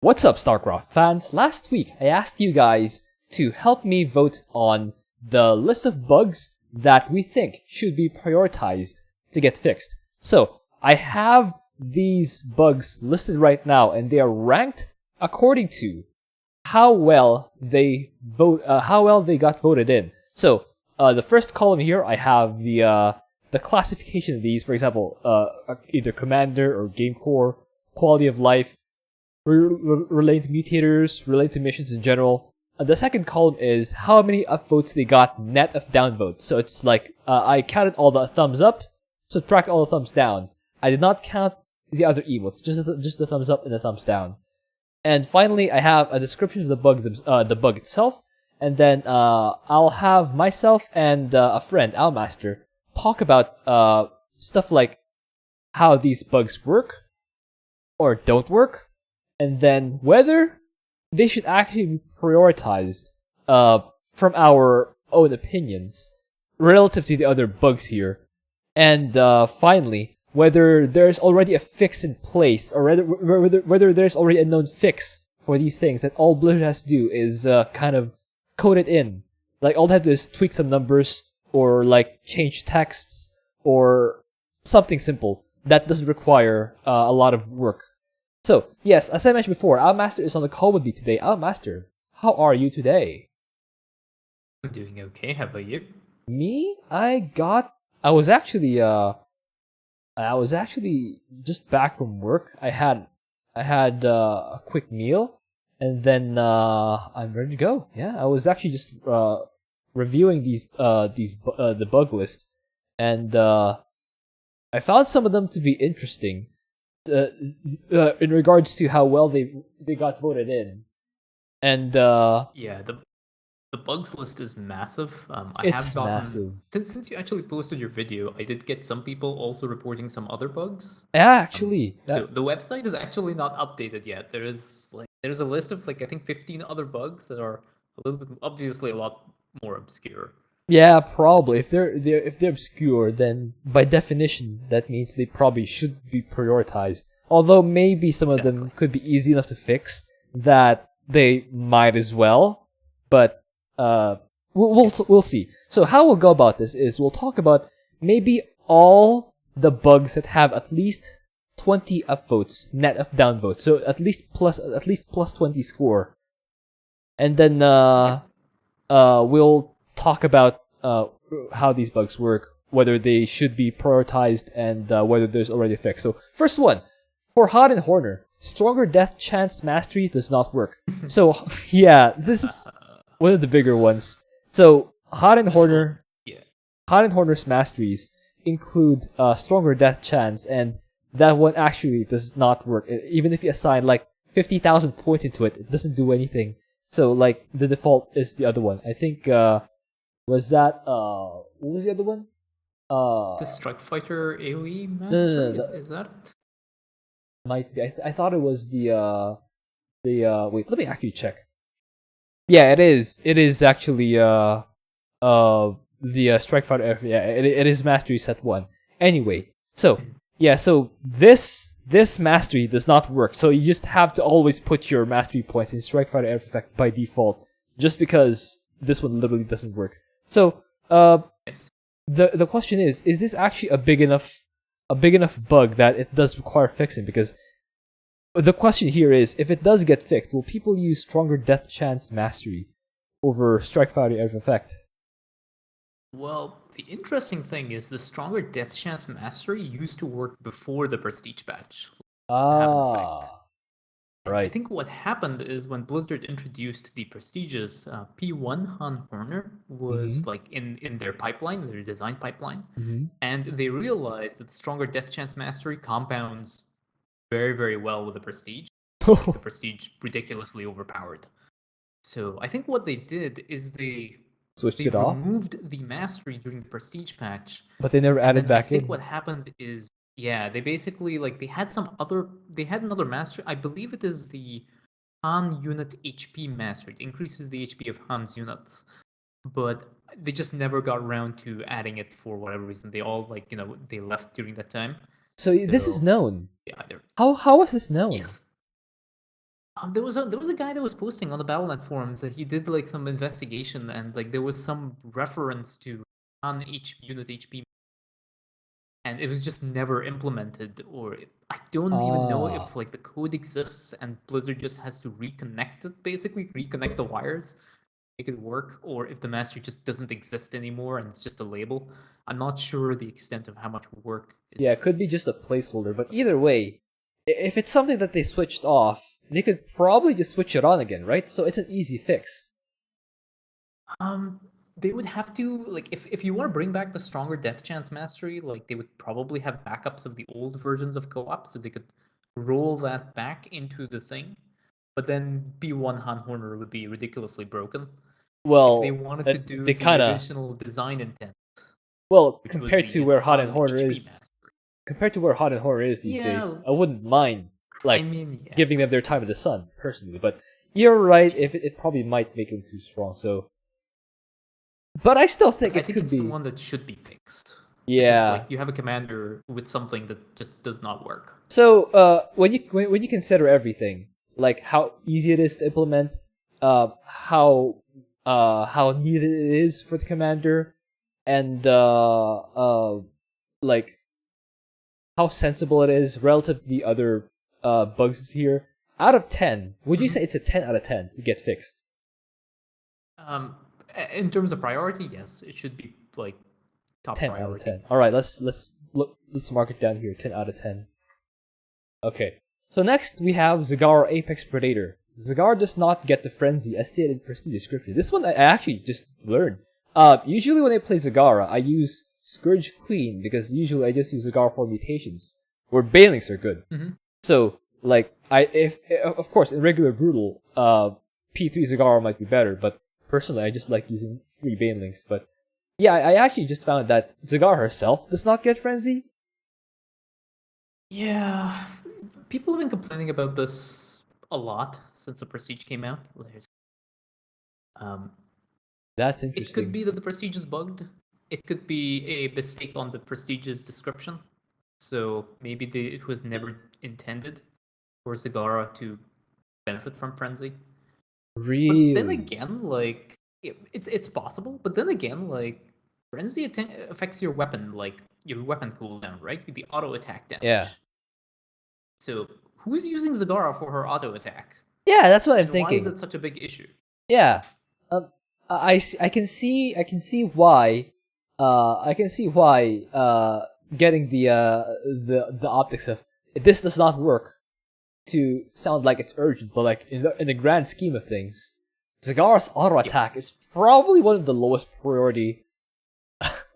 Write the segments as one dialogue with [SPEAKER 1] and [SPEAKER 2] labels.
[SPEAKER 1] What's up, Starcraft fans? Last week, I asked you guys to help me vote on the list of bugs that we think should be prioritized to get fixed. So, I have these bugs listed right now, and they are ranked according to how well they got voted in. So, the first column here, I have the classification of these. For example, either commander or game core, quality of life, related to mutators, related to missions in general. The second column is how many upvotes they got net of downvotes. So it's like I counted all the thumbs up, subtract all the thumbs down. I did not count the other emotes, just the thumbs up and the thumbs down. And finally, I have a description of the bug itself, and then I'll have myself and a friend, Aommaster, talk about stuff like how these bugs work or don't work, and then whether they should actually be prioritized from our own opinions relative to the other bugs here. And finally, whether there's already a fix in place, or whether there's already a known fix for these things that all Blizzard has to do is kind of code it in. Like, all they have to do is tweak some numbers, or like change texts, or something simple that doesn't require a lot of work. So, yes, as I mentioned before, Aommaster is on the call with me today. Aommaster, how are you today?
[SPEAKER 2] I'm doing okay. How about you?
[SPEAKER 1] Me? I was actually just back from work. I had a quick meal, and then I'm ready to go. Yeah, I was actually just reviewing the bug list, and I found some of them to be interesting. In regards to how well they got voted in, and
[SPEAKER 2] Yeah, the bugs list is massive.
[SPEAKER 1] it's massive.
[SPEAKER 2] Since you actually posted your video, I did get some people also reporting some other bugs.
[SPEAKER 1] Yeah, actually,
[SPEAKER 2] So the website is actually not updated yet. There's a list of I think 15 other bugs that are a little bit obviously a lot more obscure.
[SPEAKER 1] yeah, probably if they're obscure, then by definition that means they probably should be prioritized. Although maybe some of them could be easy enough to fix that they might as well, but we'll see. So how we'll go about this is we'll talk about maybe all the bugs that have at least 20 upvotes net of downvotes, so at least plus 20 score, and then we'll talk about how these bugs work, whether they should be prioritized, and whether there's already a fix. So first one, for Hod and Horner, stronger death chance mastery does not work. So yeah, this is one of the bigger ones. So Hod and Horner's masteries include stronger death chance, and that one actually does not work. Even if you assign like 50,000 points into it, it doesn't do anything. So like the default is the other one. I think was that what was the other one?
[SPEAKER 2] The Strike Fighter AoE mastery?
[SPEAKER 1] No.
[SPEAKER 2] Is that it?
[SPEAKER 1] Might be. I thought it was the wait, let me actually check. Yeah, it is. It is actually the Strike Fighter. Yeah, it is mastery set 1. Anyway, so yeah, so this mastery does not work. So you just have to always put your mastery points in Strike Fighter Effect by default, just because this one literally doesn't work. So
[SPEAKER 2] Yes.
[SPEAKER 1] the question is this actually a big enough bug that it does require fixing? Because the question here is, if it does get fixed, will people use stronger death chance mastery over Strike Fighter Effect?
[SPEAKER 2] Well, the interesting thing is the stronger death chance mastery used to work before the prestige patch.
[SPEAKER 1] Right.
[SPEAKER 2] I think what happened is when Blizzard introduced the prestigious P1 Han Horner was in their pipeline, their design pipeline, and they realized that the stronger death chance mastery compounds very, very well with the prestige. The prestige ridiculously overpowered. So I think what they did is they
[SPEAKER 1] Switched it off,
[SPEAKER 2] removed the mastery during the prestige patch,
[SPEAKER 1] but they never added back
[SPEAKER 2] I think
[SPEAKER 1] in.
[SPEAKER 2] what happened is, yeah, they basically they had another mastery. I believe it is the Han unit HP mastery. It increases the HP of Han's units, but they just never got around to adding it for whatever reason. They all they left during that time.
[SPEAKER 1] So this is known.
[SPEAKER 2] Yeah,
[SPEAKER 1] How was this known?
[SPEAKER 2] Yes. there was a guy that was posting on the Battle.net forums that he did like some investigation and like there was some reference to on each unit HP, and it was just never implemented, or I don't even know if like the code exists and Blizzard just has to reconnect it, basically reconnect the wires, make it work, or if the mastery just doesn't exist anymore and it's just a label. I'm not sure the extent of how much work is.
[SPEAKER 1] Yeah, it could be just a placeholder, but either way, if it's something that they switched off, they could probably just switch it on again, right? So it's an easy fix.
[SPEAKER 2] They would have to, like, if you want to bring back the stronger death chance mastery, like they would probably have backups of the old versions of co-op, so they could roll that back into the thing. But then B1 Han Horner would be ridiculously broken.
[SPEAKER 1] Well,
[SPEAKER 2] if they wanted to do
[SPEAKER 1] they
[SPEAKER 2] the original design intent.
[SPEAKER 1] Well, compared to where Hot and Horror is, these days, I wouldn't mind giving them their time in the sun personally. But you're right; if it probably might make them too strong. So, but I still think it could be
[SPEAKER 2] the one that should be fixed.
[SPEAKER 1] Yeah,
[SPEAKER 2] because, like, you have a commander with something that just does not work.
[SPEAKER 1] So, when you consider everything, like how easy it is to implement, how needed it is for the commander, and like how sensible it is relative to the other bugs here. Out of 10, would you say it's a 10 out of 10 to get fixed?
[SPEAKER 2] In terms of priority, yes, it should be like top
[SPEAKER 1] 10
[SPEAKER 2] priority.
[SPEAKER 1] out of 10. All right, let's mark it down here. 10 out of 10. Okay. So next we have Zagara Apex Predator. Zagara does not get the frenzy as stated in Prestige description. This one I actually just learned. Usually when I play Zagara, I use Scourge Queen because usually I just use Zagara for mutations, where Banelings are good.
[SPEAKER 2] Mm-hmm.
[SPEAKER 1] So like if of course in regular brutal, P3 Zagara might be better, but personally I just like using free Banelings. But yeah, I actually just found that Zagara herself does not get frenzy.
[SPEAKER 2] Yeah, people have been complaining about this a lot since the Prestige came out.
[SPEAKER 1] That's interesting.
[SPEAKER 2] It could be that the Prestige is bugged. It could be a mistake on the Prestige's description. So maybe it was never intended for Zagara to benefit from frenzy.
[SPEAKER 1] Really?
[SPEAKER 2] But then again, like it's possible. But then again, like frenzy affects your weapon, like your weapon cooldown, right? The auto attack damage.
[SPEAKER 1] Yeah.
[SPEAKER 2] So who's using Zagara for her auto attack?
[SPEAKER 1] Yeah, that's what I'm thinking.
[SPEAKER 2] Why is it such a big issue?
[SPEAKER 1] Yeah. I can see why. Getting the optics of this does not work to sound like it's urgent, but like in the grand scheme of things, Zagara's auto attack is probably one of the lowest priority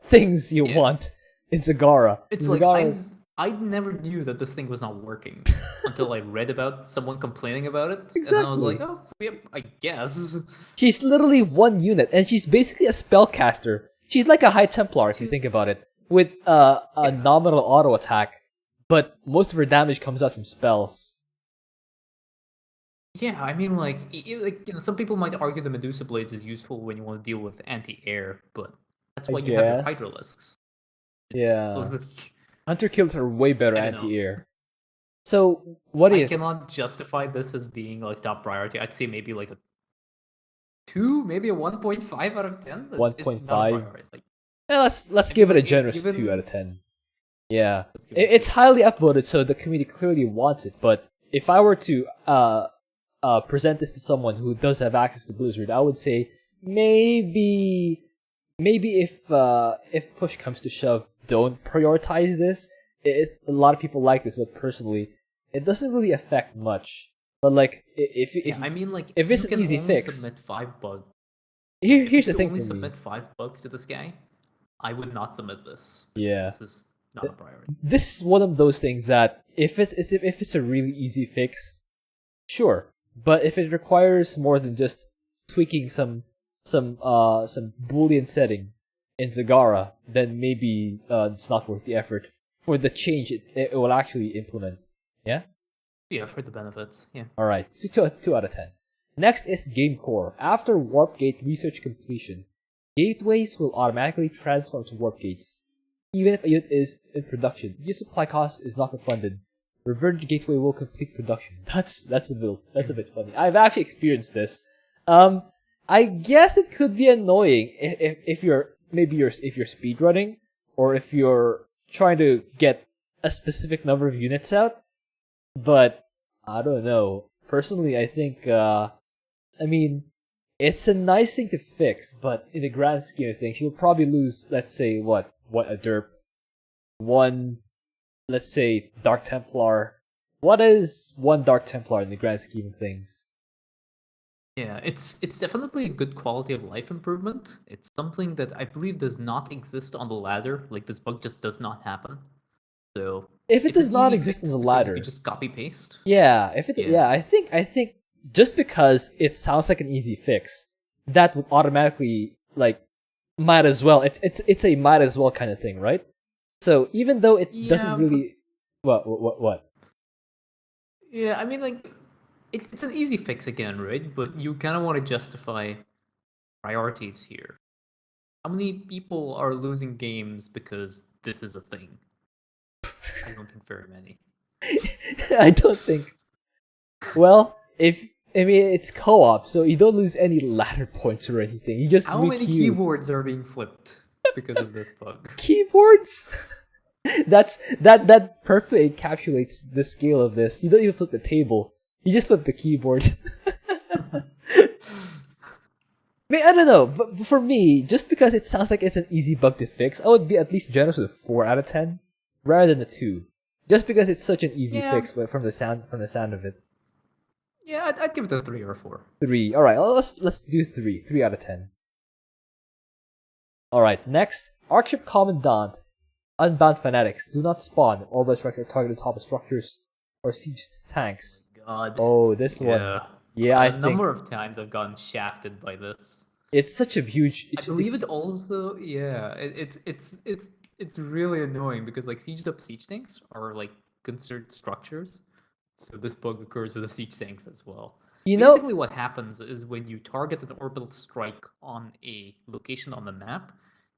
[SPEAKER 1] things you want in Zagara.
[SPEAKER 2] It's Zagara's... I never knew that this thing was not working until I read about someone complaining about it.
[SPEAKER 1] Exactly.
[SPEAKER 2] And I was like, oh, yeah, I guess.
[SPEAKER 1] She's literally one unit, and she's basically a spellcaster. She's like a High Templar, if you think about it, with a nominal auto attack, but most of her damage comes out from spells.
[SPEAKER 2] Yeah, I mean, like some people might argue the Medusa Blades is useful when you want to deal with anti-air, but that's why you have your Hydralisks.
[SPEAKER 1] Yeah. Hunter kills are way better anti-air. So, I
[SPEAKER 2] cannot justify this as being like top priority. I'd say maybe like a 2, maybe a 1.5 out of 10.
[SPEAKER 1] 1.5. Yeah, let's give it a generous 2 out of 10. Yeah, it's highly upvoted, so the community clearly wants it. But if I were to present this to someone who does have access to Blizzard, I would say maybe if push comes to shove, don't prioritize this. A lot of people like this, but personally, it doesn't really affect much. But like, if it's an easy fix,
[SPEAKER 2] submit 5 bugs.
[SPEAKER 1] Here's the thing for me.
[SPEAKER 2] Submit 5 bugs to this guy, I would not submit this.
[SPEAKER 1] Yeah,
[SPEAKER 2] this is not a priority.
[SPEAKER 1] This is one of those things that if it's a really easy fix, sure. But if it requires more than just tweaking some Boolean setting in Zagara, then maybe it's not worth the effort for the change it will actually implement. Yeah?
[SPEAKER 2] Yeah, for the benefits. Yeah.
[SPEAKER 1] Alright, 2 out of 10. Next is Game Core. After Warp Gate research completion, gateways will automatically transform to Warp Gates. Even if a unit is in production, your supply cost is not refunded Reverted gateway will complete production. That's a bit funny. I've actually experienced this. I guess it could be annoying if you're speedrunning or if you're trying to get a specific number of units out. But I don't know. Personally, I think it's a nice thing to fix, but in the grand scheme of things, you'll probably lose, let's say, what a derp, one, let's say, Dark Templar. What is one Dark Templar in the grand scheme of things?
[SPEAKER 2] Yeah, it's definitely a good quality of life improvement. It's something that I believe does not exist on the ladder. Like, this bug just does not happen. So
[SPEAKER 1] if it
[SPEAKER 2] it's
[SPEAKER 1] does
[SPEAKER 2] an
[SPEAKER 1] not
[SPEAKER 2] easy
[SPEAKER 1] exist
[SPEAKER 2] fix
[SPEAKER 1] on the
[SPEAKER 2] because
[SPEAKER 1] ladder,
[SPEAKER 2] you can just copy paste.
[SPEAKER 1] yeah. I think just because it sounds like an easy fix, that would automatically might as well. It's a might as well kind of thing, right? So even though it doesn't really, what?
[SPEAKER 2] Yeah, I mean, like, it's an easy fix again, right? But you kind of want to justify priorities here. How many people are losing games because this is a thing? I don't think very many.
[SPEAKER 1] I don't think. Well, it's co-op, so you don't lose any ladder points or anything. You just
[SPEAKER 2] How many keyboards are being flipped because of this bug?
[SPEAKER 1] Keyboards? that perfectly encapsulates the scale of this. You don't even flip the table. You just flip the keyboard. I don't know, but for me, just because it sounds like it's an easy bug to fix, I would be at least generous with a 4 out of 10 rather than a 2. Just because it's such an easy fix, but from the sound of it.
[SPEAKER 2] Yeah, I'd give it a 3 or a 4.
[SPEAKER 1] 3. All right, let's do 3. 3 out of 10. All right, next, Arcship Commandant. Unbound fanatics do not spawn. Always directed targeted top of structures or siege tanks.
[SPEAKER 2] God.
[SPEAKER 1] Oh, this one. Yeah, I think
[SPEAKER 2] number of times I've gotten shafted by this.
[SPEAKER 1] It's such a huge.
[SPEAKER 2] I believe it also. Yeah, it's really annoying because like sieged up siege tanks are like considered structures, so this bug occurs with the siege tanks as well. Basically, what happens is when you target an orbital strike on a location on the map,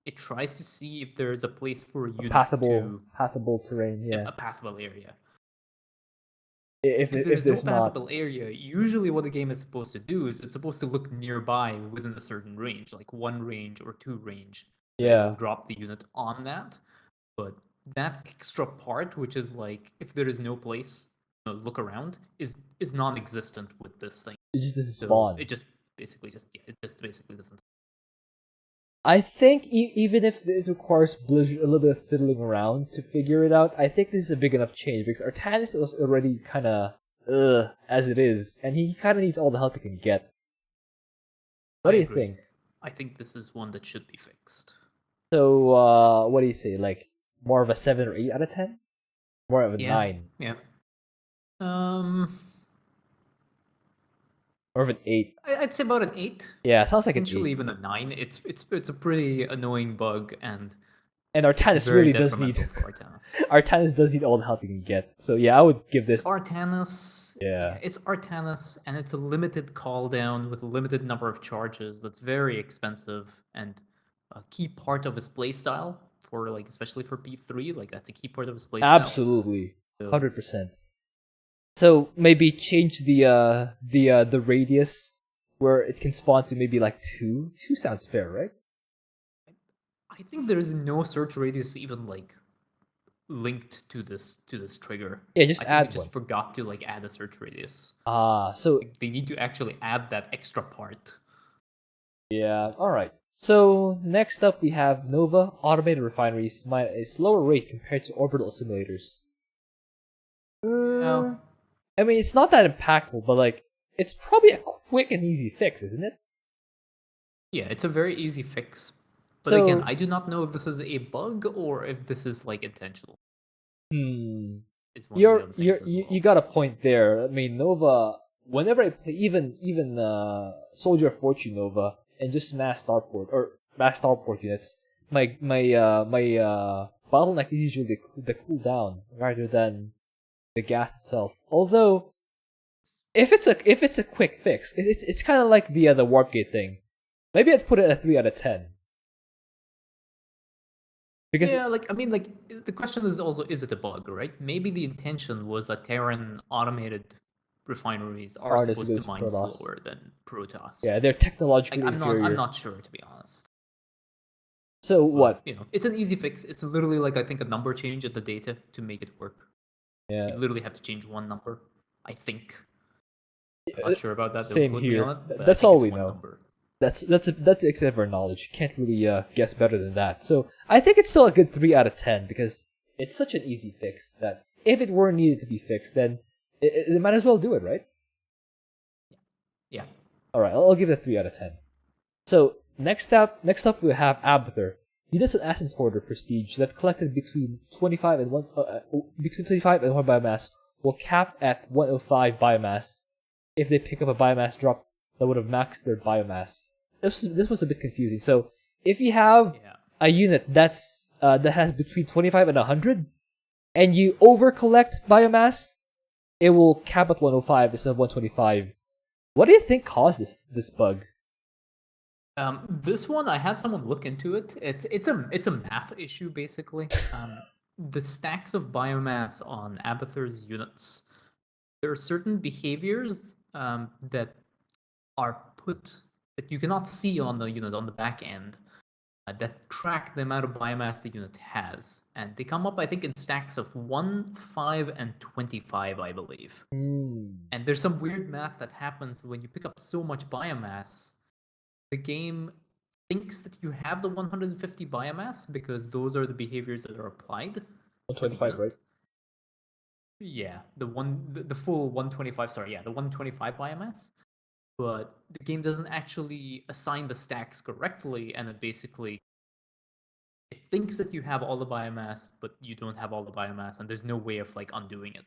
[SPEAKER 2] it tries to see if there is a place for you
[SPEAKER 1] pathable terrain. Yeah,
[SPEAKER 2] a pathable area.
[SPEAKER 1] If
[SPEAKER 2] there's no pathable area, usually what the game is supposed to do is it's supposed to look nearby within a certain range, like 1 range or 2 range.
[SPEAKER 1] Yeah.
[SPEAKER 2] Drop the unit on that. But that extra part, which is like if there is no place to look around, is non-existent with this thing.
[SPEAKER 1] It just doesn't spawn.
[SPEAKER 2] It just basically doesn't.
[SPEAKER 1] I think even if it requires Blizzard a little bit of fiddling around to figure it out, I think this is a big enough change because Artanis is already kind of as it is, and he kind of needs all the help he can get. What do you think?
[SPEAKER 2] I think this is one that should be fixed.
[SPEAKER 1] So, what do you say? Like more of a 7 or 8 out of 10? More of a 9?
[SPEAKER 2] Yeah.
[SPEAKER 1] More of an 8.
[SPEAKER 2] I'd say about an 8.
[SPEAKER 1] Yeah, sounds like an 8.
[SPEAKER 2] Potentially even a 9. It's a pretty annoying bug, and
[SPEAKER 1] Artanis really does need Artanis does need all the help he can get. So yeah, I would give this.
[SPEAKER 2] It's Artanis.
[SPEAKER 1] Yeah,
[SPEAKER 2] it's Artanis, and it's a limited cooldown with a limited number of charges. That's very expensive and a key part of his playstyle for like especially for P3. Like that's a key part of his playstyle.
[SPEAKER 1] Absolutely, 100%. So maybe change the radius where it can spawn to maybe like 2. 2 sounds fair, right?
[SPEAKER 2] I think there is no search radius even like linked to this trigger.
[SPEAKER 1] Yeah, just add one.
[SPEAKER 2] Just forgot to like add a search radius.
[SPEAKER 1] So
[SPEAKER 2] like, they need to actually add that extra part.
[SPEAKER 1] Yeah. All right. So next up we have Nova automated refineries might at a slower rate compared to orbital simulators.
[SPEAKER 2] No.
[SPEAKER 1] I mean, it's not that impactful, but like, it's probably a quick and easy fix, isn't it?
[SPEAKER 2] Yeah, it's a very easy fix. But again, I do not know if this is a bug or if this is like intentional.
[SPEAKER 1] You got a point there. I mean, Nova. Whenever I play, even Soldier of Fortune Nova and just mass starport units, my bottleneck is usually the cooldown rather than the gas itself. Although, if it's a quick fix, it's kind of like the warp gate thing. Maybe I'd put it at 3 out of 10. Because
[SPEAKER 2] yeah, like I mean, like the question is also, is it a bug, right? Maybe the intention was that Terran automated refineries are
[SPEAKER 1] hard as
[SPEAKER 2] supposed to
[SPEAKER 1] goes
[SPEAKER 2] mine
[SPEAKER 1] Protoss.
[SPEAKER 2] slower than Protoss.
[SPEAKER 1] Yeah, they're technologically
[SPEAKER 2] Like
[SPEAKER 1] inferior.
[SPEAKER 2] I'm not sure, to be honest.
[SPEAKER 1] So
[SPEAKER 2] But,
[SPEAKER 1] what?
[SPEAKER 2] you know, it's an easy fix. It's literally like I think a number change in the data to make it work.
[SPEAKER 1] Yeah,
[SPEAKER 2] You literally have to change one number, I think. I'm not sure about that. Don't
[SPEAKER 1] same
[SPEAKER 2] quote me on
[SPEAKER 1] here.
[SPEAKER 2] it, but I
[SPEAKER 1] That's
[SPEAKER 2] think
[SPEAKER 1] all
[SPEAKER 2] it's
[SPEAKER 1] we
[SPEAKER 2] one
[SPEAKER 1] know.
[SPEAKER 2] number.
[SPEAKER 1] That's the extent of our knowledge. Can't really guess better than that. So I think it's still a good 3 out of 10 because it's such an easy fix that if it were needed to be fixed, then it might as well do it, right?
[SPEAKER 2] Yeah.
[SPEAKER 1] All right, I'll give it a 3 out of 10. So next up we have Abathur. He does an Essence Hoarder prestige that collected between 25 and 1 biomass will cap at 105 biomass if they pick up a biomass drop that would have maxed their biomass. This was a bit confusing. So if you have a unit that has between 25 and 100, and you over collect biomass, it will cap at 105 instead of 125. What do you think caused this bug?
[SPEAKER 2] This one, I had someone look into it. It's a math issue basically. The stacks of biomass on Abathur's units, there are certain behaviors that are put that you cannot see on the unit on the back end that track the amount of biomass the unit has, and they come up I think in stacks of 1, 5, and 25, I believe. And there's some weird math that happens when you pick up so much biomass. The game thinks that you have the 150 biomass because those are the behaviors that are applied.
[SPEAKER 1] 125, right?
[SPEAKER 2] Yeah, the full 125. Sorry, yeah, the 125 biomass. But the game doesn't actually assign the stacks correctly, and it basically it thinks that you have all the biomass, but you don't have all the biomass, and there's no way of like undoing it.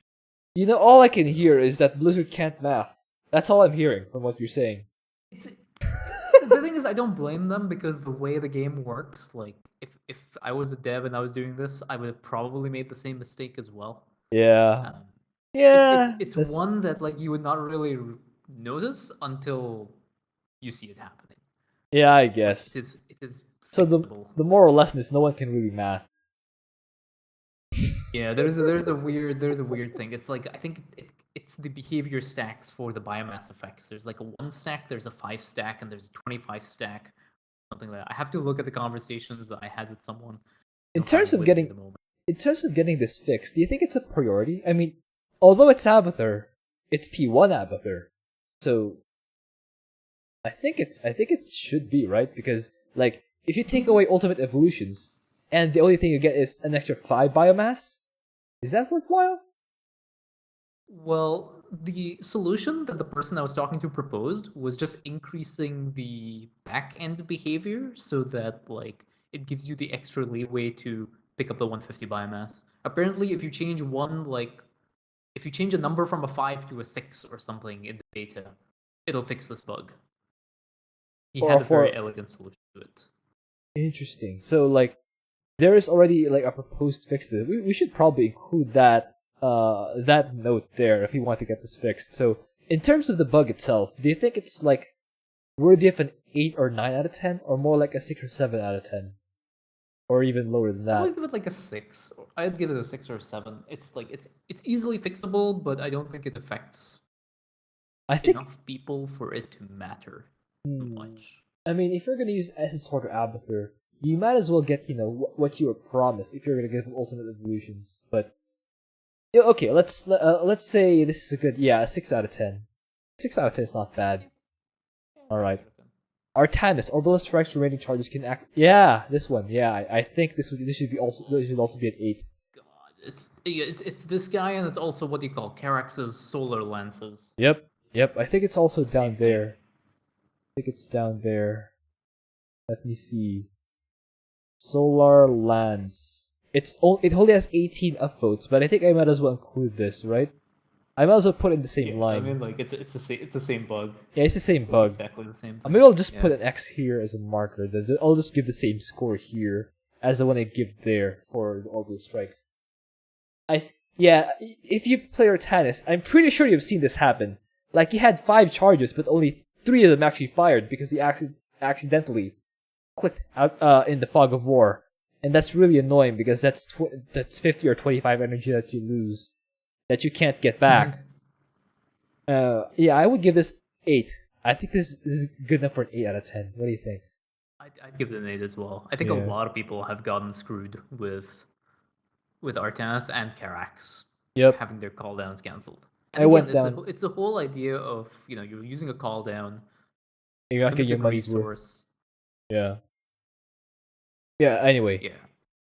[SPEAKER 1] You know, all I can hear is that Blizzard can't math. That's all I'm hearing from what you're saying.
[SPEAKER 2] The thing is, I don't blame them because the way the game works, like if I was a dev and I was doing this, I would have probably made the same mistake as well.
[SPEAKER 1] Yeah.
[SPEAKER 2] It's one that like you would not really notice until you see it happening.
[SPEAKER 1] Yeah, I guess.
[SPEAKER 2] It is
[SPEAKER 1] so
[SPEAKER 2] fixable.
[SPEAKER 1] the moral lesson is no one can really math.
[SPEAKER 2] Yeah, there's a weird thing. It's like I think it's the behavior stacks for the biomass effects. There's like a 1 stack, there's a 5 stack, and there's a 25 stack, something like that. I have to look at the conversations that I had with someone.
[SPEAKER 1] In terms of getting this fixed, do you think it's a priority? I mean, although it's Abathur, it's P1 Abathur, so I think it should be, right? Because like if you take away ultimate evolutions and the only thing you get is an extra 5 biomass, is that worthwhile?
[SPEAKER 2] Well, the solution that the person I was talking to proposed was just increasing the back end behavior so that like it gives you the extra leeway to pick up the 150 biomass. Apparently, if you change if you change a number from a 5 to a 6 or something in the data, it'll fix this bug. He had a very elegant solution to it.
[SPEAKER 1] Interesting. So like there is already like a proposed fix to it. We should probably include that note there if we want to get this fixed. So in terms of the bug itself, do you think it's like worthy of an 8 or 9 out of 10, or more like a 6 or 7 out of 10? Or even lower than that?
[SPEAKER 2] I would give it like a 6. I'd give it a 6 or a 7. It's like it's easily fixable, but I don't think it affects enough people for it to matter too much.
[SPEAKER 1] I mean, if you're gonna use Essence Hoarder Abathur, you might as well get what you were promised if you're gonna give them ultimate evolutions. But okay, let's say this is a 6 out of 10. 6 out of 10 is not bad. All right. Artanis, Orbital Strike's remaining charges can act. Yeah, this one. Yeah, I think this should also be an 8.
[SPEAKER 2] God, it's this guy, and it's also what you call Karax's solar lances.
[SPEAKER 1] Yep. I think it's also down there. I think it's down there. Let me see. Solar lance. It only has 18 upvotes, but I think I might as well include this, right? I might as well put it in the same line.
[SPEAKER 2] I mean, like it's the same bug.
[SPEAKER 1] Yeah, it's the same bug.
[SPEAKER 2] Exactly the same.
[SPEAKER 1] Maybe I'll just put an X here as a marker. Then I'll just give the same score here as the one I give there for the orbital strike. If you play Artanis, I'm pretty sure you've seen this happen. Like he had 5 charges, but only 3 of them actually fired because he accidentally clicked out in the fog of war, and that's really annoying because that's 50 or 25 energy that you lose that you can't get back. Yeah, I would give this 8. I think this is good enough for an 8 out of 10. What do you think?
[SPEAKER 2] I'd give it an 8 as well. I think a lot of people have gotten screwed with Artanis and Karax having their cooldowns cancelled.
[SPEAKER 1] I went down.
[SPEAKER 2] It's the whole idea of, you're using a cooldown.
[SPEAKER 1] You're not getting your money's worth. Yeah. Yeah, anyway.
[SPEAKER 2] Yeah.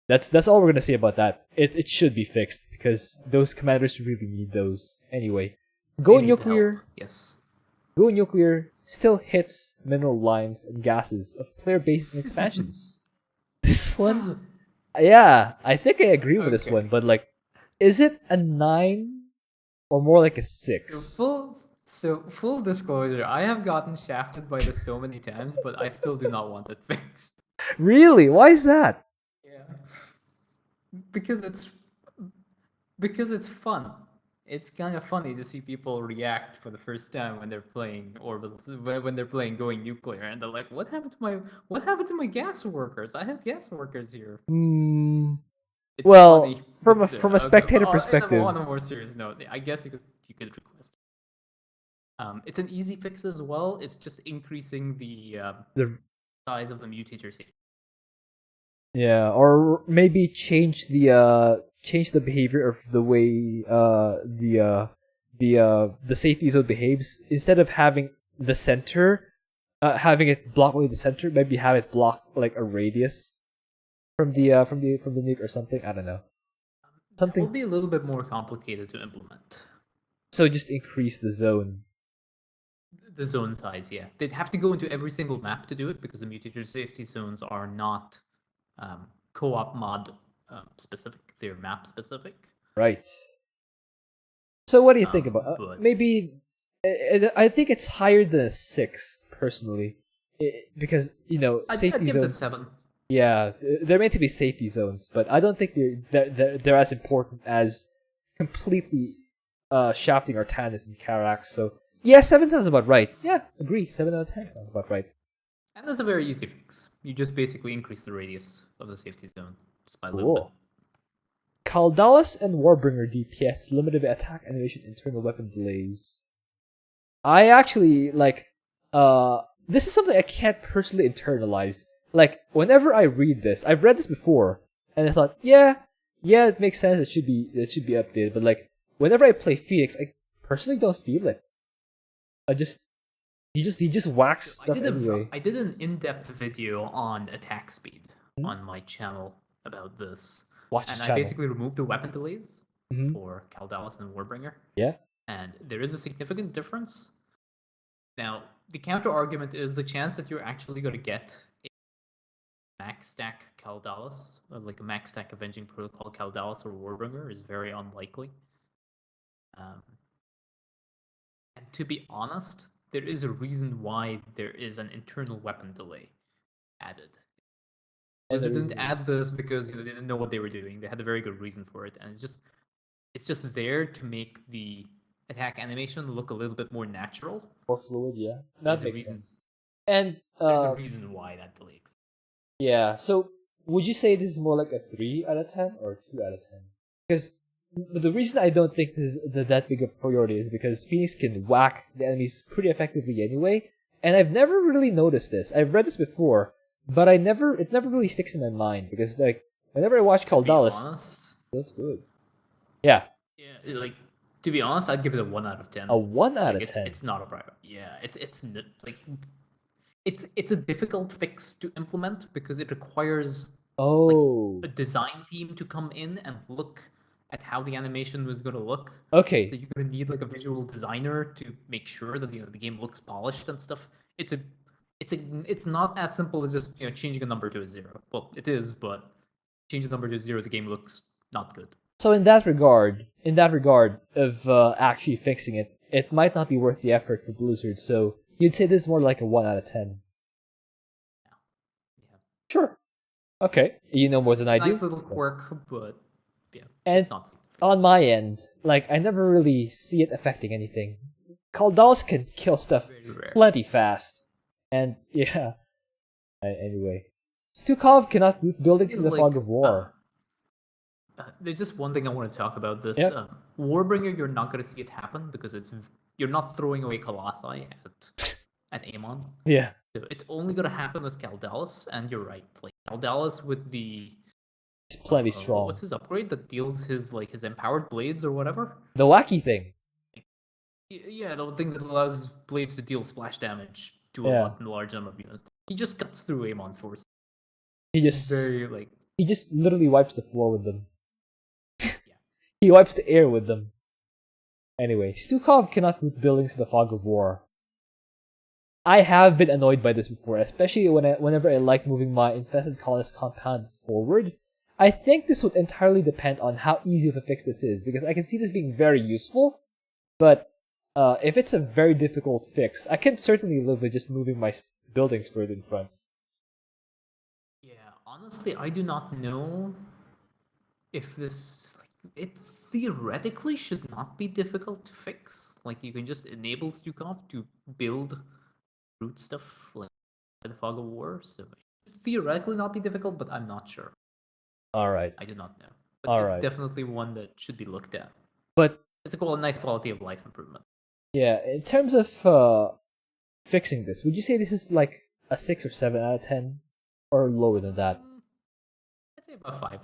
[SPEAKER 1] That's all we're gonna say about that. It should be fixed because those commanders really need those. Anyway. Go nuclear.
[SPEAKER 2] Yes.
[SPEAKER 1] Go nuclear still hits mineral lines and gases of player bases and expansions. This one, yeah, I think I agree with this one, but like, is it a 9 or more like a 6?
[SPEAKER 2] Full disclosure, I have gotten shafted by this so many times, but I still do not want it fixed.
[SPEAKER 1] Really? Why is that?
[SPEAKER 2] Yeah, because it's fun. It's kind of funny to see people react for the first time when they're playing when they're playing going nuclear, and they're like, "What happened to my gas workers? I had gas workers here."
[SPEAKER 1] Well, funny. from a spectator perspective.
[SPEAKER 2] On a more serious note, I guess you could request. It's an easy fix as well. It's just increasing the size of the mutator safety.
[SPEAKER 1] Yeah, or maybe change the behavior of the way the safety zone behaves. Instead of having the center, having it block away the center, maybe have it block like a radius from the nuke or something. I don't know. Something
[SPEAKER 2] will be a little bit more complicated to implement.
[SPEAKER 1] So just increase the zone.
[SPEAKER 2] The zone size, yeah. They'd have to go into every single map to do it because the mutator safety zones are not co-op mod specific. They're map specific.
[SPEAKER 1] Right. So what do you think about maybe? I think it's higher than a 6 personally, because safety
[SPEAKER 2] I'd give
[SPEAKER 1] zones.
[SPEAKER 2] It a 7.
[SPEAKER 1] Yeah, they're meant to be safety zones, but I don't think they're as important as completely shafting Artanis and Karax. So yeah, 7 sounds about right. Yeah, agree. 7 out of 10 sounds about right.
[SPEAKER 2] And that's a very easy fix. You just basically increase the radius of the safety zone just by a little bit.
[SPEAKER 1] Kaldalis and Warbringer DPS limited by attack animation internal weapon delays. I actually this is something I can't personally internalize. Like, whenever I read this, I've read this before, and I thought, yeah, it makes sense. It should be updated. But like, whenever I play Fenix, I personally don't feel it. He just whacks stuff anyway.
[SPEAKER 2] I did an in-depth video on attack speed on my channel about this. I basically removed the weapon delays for Kaldalis and Warbringer.
[SPEAKER 1] Yeah.
[SPEAKER 2] And there is a significant difference. Now, the counter argument is the chance that you're actually going to get a max stack Kaldalis, or like a max stack Avenging Protocol Kaldalis or Warbringer, is very unlikely. And to be honest, there is a reason why there is an internal weapon delay added. Blizzard didn't add this because they didn't know what they were doing. They had a very good reason for it, and it's just there to make the attack animation look a little bit more natural,
[SPEAKER 1] more fluid. Yeah, that makes sense. And
[SPEAKER 2] there's a reason why that delay exists.
[SPEAKER 1] Yeah. So would you say this is more like a 3 out of 10 or 2 out of 10? Because the reason I don't think this is that big a priority is because Fenix can whack the enemies pretty effectively anyway, and I've never really noticed this. I've read this before, but it never really sticks in my mind because like whenever I watch Kaldalis, that's good. Yeah.
[SPEAKER 2] Yeah, like to be honest, I'd give it a 1 out of 10.
[SPEAKER 1] A 1 out of 10.
[SPEAKER 2] It's not a priority. Yeah, it's a difficult fix to implement because it requires a design team to come in and look at how the animation was going to look.
[SPEAKER 1] Okay.
[SPEAKER 2] So you're going to need like a visual designer to make sure that the game looks polished and stuff. It's not as simple as just changing a number to a 0. Well, it is, but change the number to a 0, the game looks not good.
[SPEAKER 1] So in that regard of actually fixing it, it might not be worth the effort for Blizzard. So you'd say this is more like a 1 out of 10. Yeah. Sure. Okay. You know more than I do.
[SPEAKER 2] Nice little quirk, but yeah.
[SPEAKER 1] And
[SPEAKER 2] it's not
[SPEAKER 1] on my end, like I never really see it affecting anything. Kaldalis can kill stuff plenty fast. And yeah. Anyway. Stukov cannot root buildings in
[SPEAKER 2] It's
[SPEAKER 1] the fog of war.
[SPEAKER 2] There's just one thing I want to talk about this.
[SPEAKER 1] Yep.
[SPEAKER 2] Warbringer, you're not going to see it happen because you're not throwing away Colossi at Aemon.
[SPEAKER 1] Yeah.
[SPEAKER 2] So it's only going to happen with Caldalis, and you're right. Like Caldalis with the
[SPEAKER 1] He's plenty strong.
[SPEAKER 2] what's his upgrade that deals his empowered blades or whatever?
[SPEAKER 1] The wacky thing.
[SPEAKER 2] Yeah, the thing that allows his blades to deal splash damage to a large number of units. He just cuts through Aemon's force.
[SPEAKER 1] He just he just literally wipes the floor with them.
[SPEAKER 2] Yeah.
[SPEAKER 1] He wipes the air with them. Anyway, Stukov cannot root buildings in the fog of war. I have been annoyed by this before, especially whenever I like moving my infested colonist compound forward. I think this would entirely depend on how easy of a fix this is, because I can see this being very useful, but if it's a very difficult fix, I can certainly live with just moving my buildings further in front.
[SPEAKER 2] Yeah, honestly, I do not know if this... it theoretically should not be difficult to fix. Like, you can just enable Stukov to build root stuff like in the Fog of War, so it should theoretically not be difficult, but I'm not sure.
[SPEAKER 1] Alright.
[SPEAKER 2] I do not know. But it's definitely one that should be looked at.
[SPEAKER 1] But
[SPEAKER 2] it's a nice quality of life improvement.
[SPEAKER 1] Yeah, in terms of fixing this, would you say this is like a 6 or 7 out of 10? Or lower than that?
[SPEAKER 2] I'd say about 5.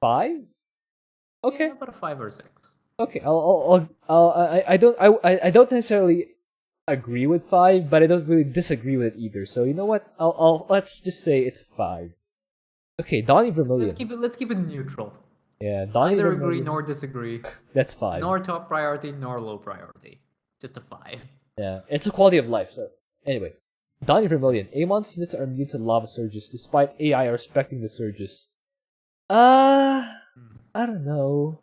[SPEAKER 1] 5? Okay.
[SPEAKER 2] Yeah, about a 5 or 6.
[SPEAKER 1] Okay, I don't necessarily agree with 5, but I don't really disagree with it either. So you know what? Let's just say it's 5. Okay, Donnie Vermillion.
[SPEAKER 2] Let's keep it neutral.
[SPEAKER 1] Yeah, Donnie
[SPEAKER 2] Neither
[SPEAKER 1] Vermillion.
[SPEAKER 2] agree nor disagree.
[SPEAKER 1] That's 5.
[SPEAKER 2] Nor top priority nor low priority. Just a 5.
[SPEAKER 1] Yeah, it's a quality of life. So anyway, Donnie Vermillion. Aemon's units are immune to lava surges, despite AI respecting the surges. I don't know.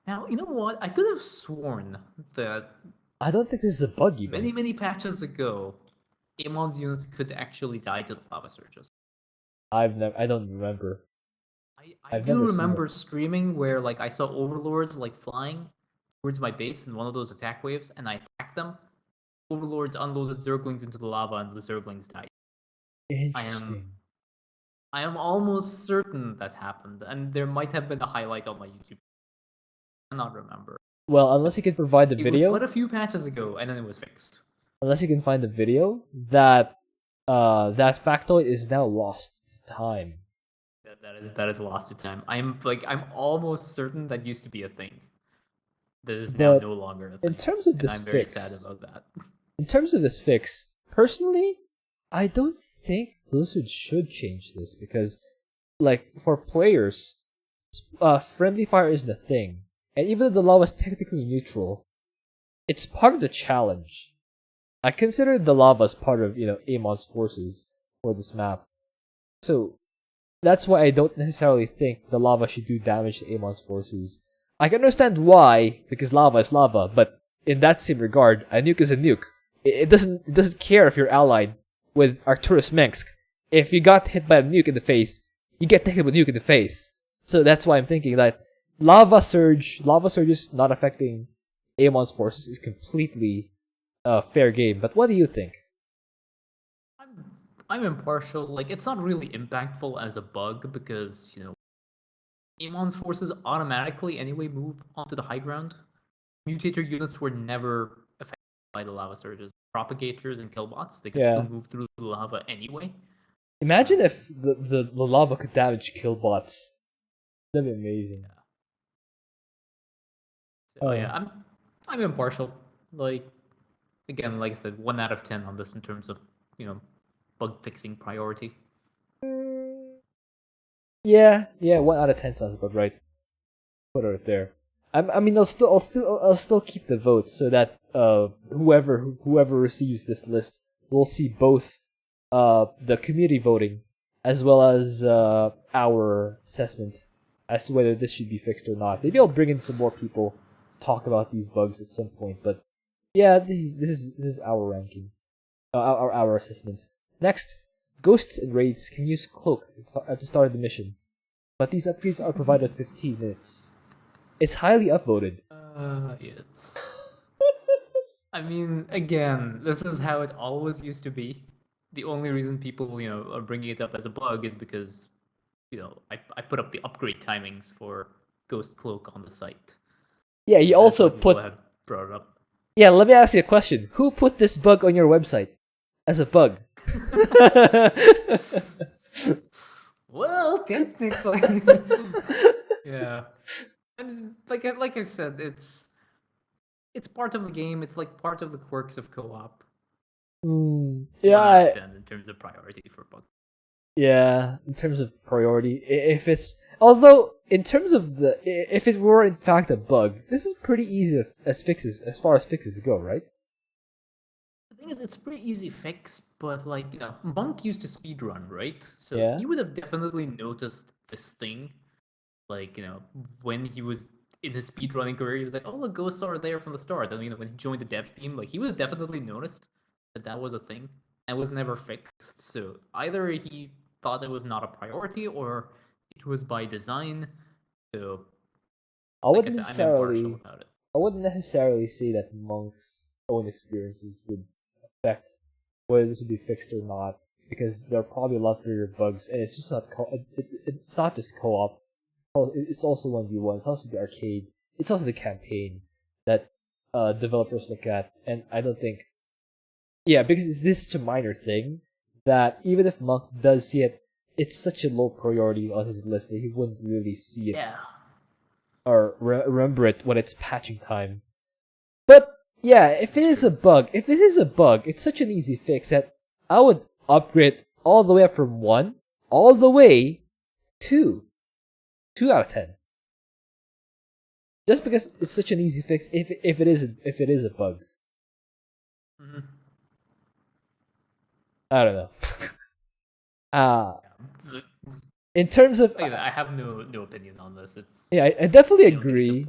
[SPEAKER 2] Now, you know what? I could have sworn that...
[SPEAKER 1] I don't think this is a bug even.
[SPEAKER 2] Many patches ago, Aemon's units could actually die to the lava surges.
[SPEAKER 1] I don't remember.
[SPEAKER 2] I do remember streaming where I saw overlords flying towards my base in one of those attack waves, and I attacked them. Overlords unloaded Zerglings into the lava, and the Zerglings died.
[SPEAKER 1] Interesting.
[SPEAKER 2] I am almost certain that happened, and there might have been a highlight on my YouTube. I cannot remember.
[SPEAKER 1] Well, unless you can provide the video.
[SPEAKER 2] It was quite a few patches ago, and then it was fixed.
[SPEAKER 1] Unless you can find the video, that factoid is now lost to time.
[SPEAKER 2] That is lost to time. I'm almost certain that used to be a thing. That is now no longer a thing.
[SPEAKER 1] In terms of this
[SPEAKER 2] I'm very
[SPEAKER 1] fix,
[SPEAKER 2] sad about that.
[SPEAKER 1] In terms of this fix, personally, I don't think Blizzard should change this because, for players, friendly fire isn't a thing, and even though the lava is technically neutral, it's part of the challenge. I consider the lava as part of Aemon's forces for this map, so that's why I don't necessarily think the lava should do damage to Aemon's forces. I can understand why, because lava is lava, but in that same regard, a nuke is a nuke. It doesn't care if you're allied with Arcturus Mengsk. If you got hit by a nuke in the face, you get hit with a nuke in the face. So that's why I'm thinking that lava surges not affecting Aemon's forces is completely fair game. But what do you think?
[SPEAKER 2] I'm impartial. It's not really impactful as a bug because, Aemon's forces automatically anyway move onto the high ground. Mutator units were never affected by the lava surges. Propagators and killbots, they could still move through the lava anyway.
[SPEAKER 1] Imagine if the lava could damage killbots. That'd be amazing.
[SPEAKER 2] So, yeah, I'm impartial. Again, like I said, 1 out of 10 on this in terms of, bug fixing priority.
[SPEAKER 1] Yeah, 1 out of 10 sounds about right. Put it there. I mean, I'll still keep the votes so that whoever receives this list will see both the community voting as well as our assessment as to whether this should be fixed or not. Maybe I'll bring in some more people to talk about these bugs at some point. But yeah, this is our ranking, our assessment. Next, ghosts and raids can use cloak at the start of the mission, but these upgrades are provided 15 minutes. It's highly upvoted.
[SPEAKER 2] Yes. I mean, again, this is how it always used to be. the only reason people are bringing it up as a bug is because I put up the upgrade timings for Ghost Cloak on the site.
[SPEAKER 1] Yeah, you also put.
[SPEAKER 2] Have brought it up.
[SPEAKER 1] Yeah, let me ask you a question. Who put this bug on your website as a bug?
[SPEAKER 2] Well, technically, yeah. And like I said, it's part of the game. It's like part of the quirks of co-op.
[SPEAKER 1] Yeah.
[SPEAKER 2] In terms of priority for bugs.
[SPEAKER 1] Yeah, in terms of priority, although in terms of if it were in fact a bug, this is pretty easy as far as fixes go, right?
[SPEAKER 2] The thing is, it's a pretty easy fix, but like Monk used to speedrun, right? So
[SPEAKER 1] yeah.
[SPEAKER 2] He would have definitely noticed this thing, like when he was in his speedrunning career, he was like, "Oh, the ghosts are there from the start." And when he joined the dev team, like he would have definitely noticed that was a thing and was never fixed. So either he thought it was not a priority or it was by design. So
[SPEAKER 1] I wouldn't
[SPEAKER 2] necessarily
[SPEAKER 1] say that Monk's own experiences would affect whether this would be fixed or not, because there are probably a lot of bigger bugs, and it's just not it's not just co-op. It's also 1v1. It's also the arcade. It's also the campaign that developers look at, and I don't think. Yeah, because this is such a minor thing that even if Monk does see it, it's such a low priority on his list that he wouldn't really see it or remember it when it's patching time. But yeah, if this is a bug, it's such an easy fix that I would upgrade all the way up from 1 all the way to 2 out of 10. Just because it's such an easy fix if it is a bug.
[SPEAKER 2] Mm-hmm.
[SPEAKER 1] I don't know. In terms of,
[SPEAKER 2] I have no opinion on this.
[SPEAKER 1] I definitely agree.